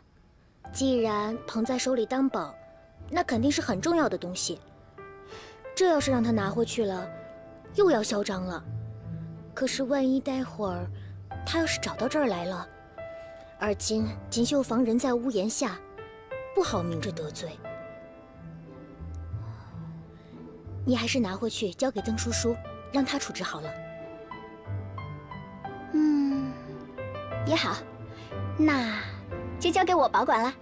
既然捧在手里当宝，那肯定是很重要的东西。这要是让他拿回去了，又要嚣张了。可是万一待会儿他要是找到这儿来了，而今锦绣坊人在屋檐下，不好明着得罪。你还是拿回去交给曾叔叔，让他处置好了。也好，那就交给我保管了。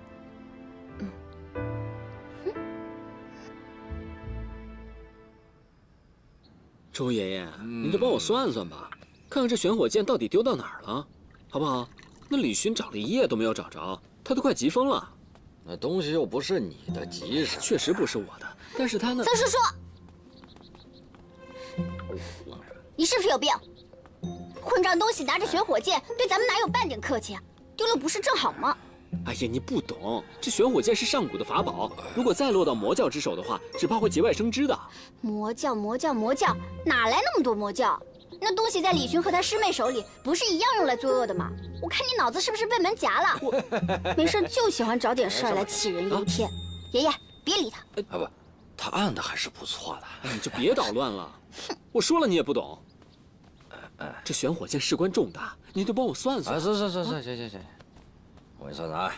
周爷爷，您就帮我算算吧，看看这玄火剑到底丢到哪儿了，好不好？那李寻找了一夜都没有找着，他都快急疯了。那东西又不是你的，急什么？确实不是我的，但是他呢？曾叔叔，你是不是有病？混账东西拿着玄火剑，对咱们哪有半点客气啊？丢了不是正好吗？哎呀，你不懂，这玄火剑是上古的法宝，如果再落到魔教之手的话，只怕会节外生枝的。魔教，哪来那么多魔教？那东西在李寻和他师妹手里，不是一样用来作恶的吗？我看你脑子是不是被门夹了？没事就喜欢找点事儿来杞人忧天。爷爷，别理他。啊不，他按的还是不错的。你就别捣乱了。我说了你也不懂。这玄火剑事关重大，你就帮我算算。行，我给你算算。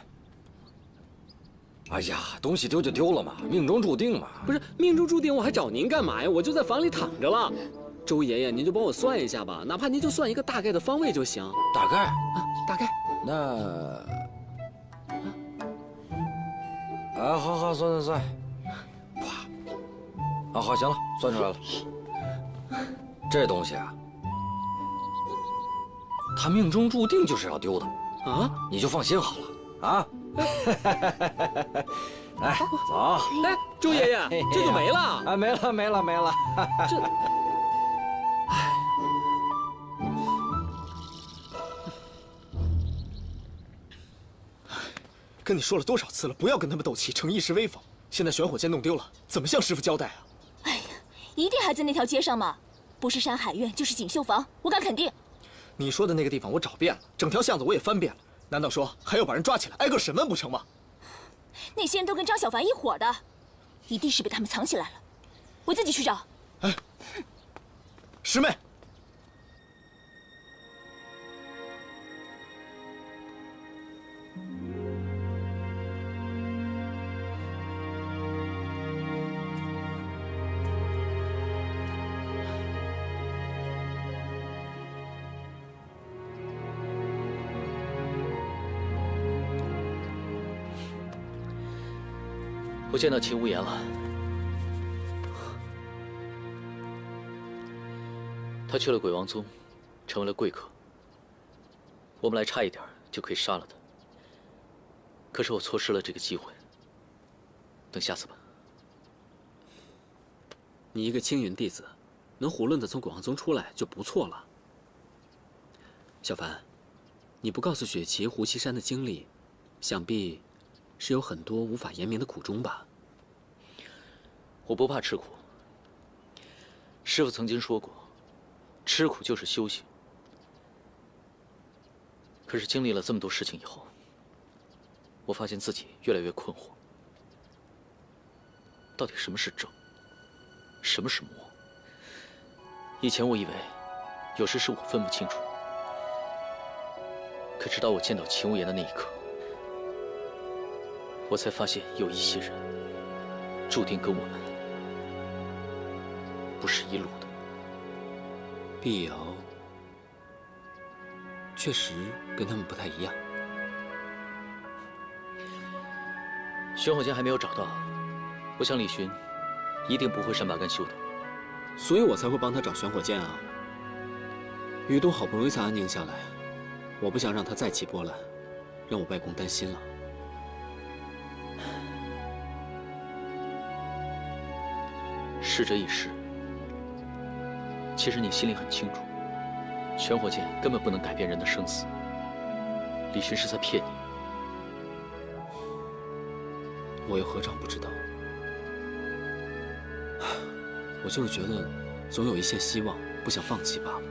哎呀，东西丢就丢了嘛，命中注定嘛。不是命中注定，我还找您干嘛呀？我就在房里躺着了。周爷爷，您就帮我算一下吧，哪怕您就算一个大概的方位就行。大概啊，大概。那好，算。啪！啊，好，行了，算出来了。这东西啊，他命中注定就是要丢的啊，你就放心好了啊。来，走。哎，周爷爷，这就没了啊？没了。这，跟你说了多少次了，不要跟他们斗气，逞一时威风。现在玄火剑弄丢了，怎么向师傅交代啊？哎呀，一定还在那条街上吗？不是山海院，就是锦绣坊，我敢肯定。你说的那个地方我找遍了，整条巷子我也翻遍了，难道说还要把人抓起来挨个审问不成吗？那些人都跟张小凡一伙的，一定是被他们藏起来了。我自己去找。哎，师妹。我见到秦无言了，他去了鬼王宗，成为了贵客。我们来差一点就可以杀了他，可是我错失了这个机会。等下次吧。你一个青云弟子，能囫囵的从鬼王宗出来就不错了。小凡，你不告诉雪琪胡岐山的经历，想必是有很多无法言明的苦衷吧？我不怕吃苦。师父曾经说过，吃苦就是修行。可是经历了这么多事情以后，我发现自己越来越困惑。到底什么是正，什么是魔？以前我以为，有时是我分不清楚。可直到我见到秦无言的那一刻，我才发现有一些人，注定跟我们不是一路的。碧瑶确实跟他们不太一样。玄火剑还没有找到，我想李寻一定不会善罢甘休的，所以我才会帮他找玄火剑啊。雨都好不容易才安宁下来，我不想让他再起波澜，让我外公担心了。是这一时，其实你心里很清楚，玄火剑根本不能改变人的生死。李寻是在骗你。我又何尝不知道？我就是觉得，总有一线希望，不想放弃罢了。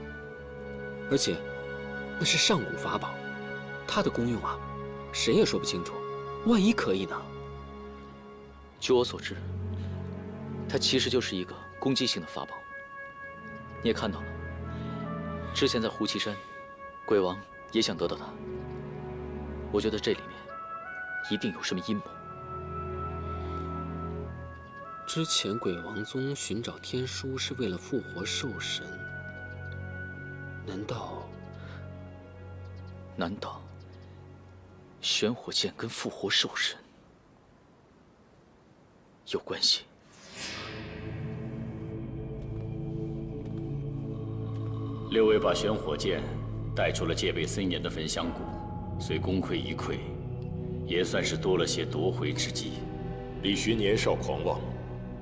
而且，那是上古法宝，它的功用啊，谁也说不清楚。万一可以呢？据我所知，它其实就是一个攻击性的法宝。你也看到了，之前在胡岐山，鬼王也想得到它。我觉得这里面一定有什么阴谋。之前鬼王宗寻找天书是为了复活兽神，难道玄火剑跟复活兽神有关系？六位把玄火剑带出了戒备森严的焚香谷，虽功亏一篑，也算是多了些夺回之机。李寻年少狂妄，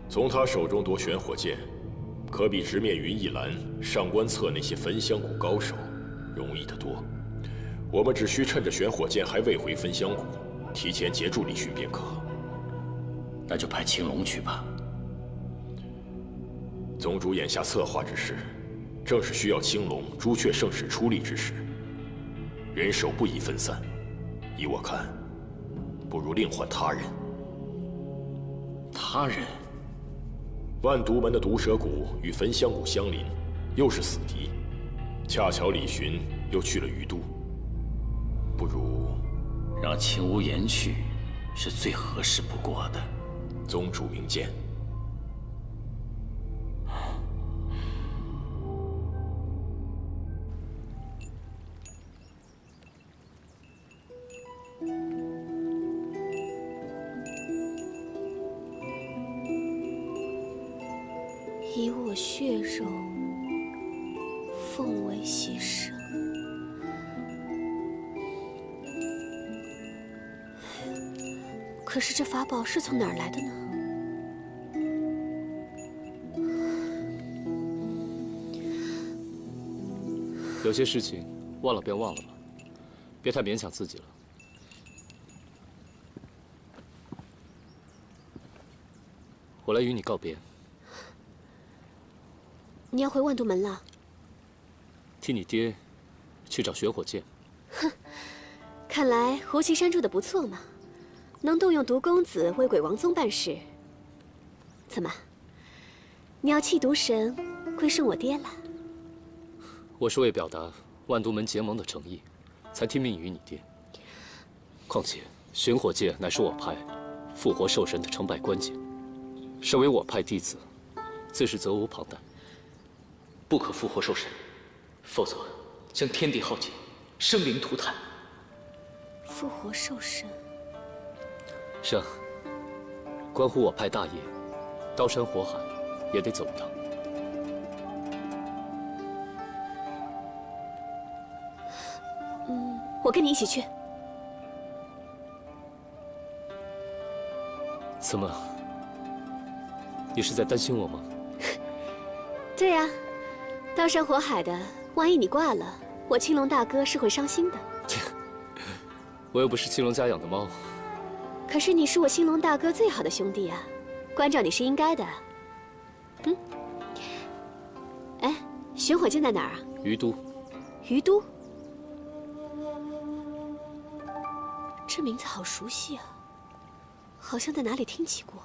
从他手中夺玄火剑，可比直面云逸兰、上官策那些焚香谷高手容易得多。我们只需趁着玄火剑还未回焚香谷，提前截住李寻便可。那就派青龙去吧。宗主眼下策划之事，正是需要青龙、朱雀圣使出力之时，人手不宜分散。依我看，不如另换他人。他人？万毒门的毒蛇谷与焚香谷相邻，又是死敌，恰巧李寻又去了于都，不如让秦无言去，是最合适不过的。宗主明鉴。以我血肉奉为牺牲。可是这法宝是从哪儿来的呢？有些事情忘了便忘了吧，别太勉强自己了。我来与你告别。你要回万都门了？替你爹去找玄火剑。哼，看来胡岐山住的不错嘛，能动用毒公子为鬼王宗办事。怎么，你要弃毒神归顺我爹了？我是为表达万都门结盟的诚意，才听命于你爹。况且玄火剑乃是我派复活兽神的成败关键，身为我派弟子，自是责无旁贷。不可复活兽神，否则将天地浩劫，生灵涂炭。复活兽神。是啊，关乎我派大业，刀山火海也得走一趟。我跟你一起去。怎么？你是在担心我吗？对呀，刀山火海的，万一你挂了，我青龙大哥是会伤心的。我又不是青龙家养的猫。可是你是我青龙大哥最好的兄弟啊，关照你是应该的。嗯。哎，玄火剑在哪儿啊？于都。于都。这名字好熟悉啊，好像在哪里听起过。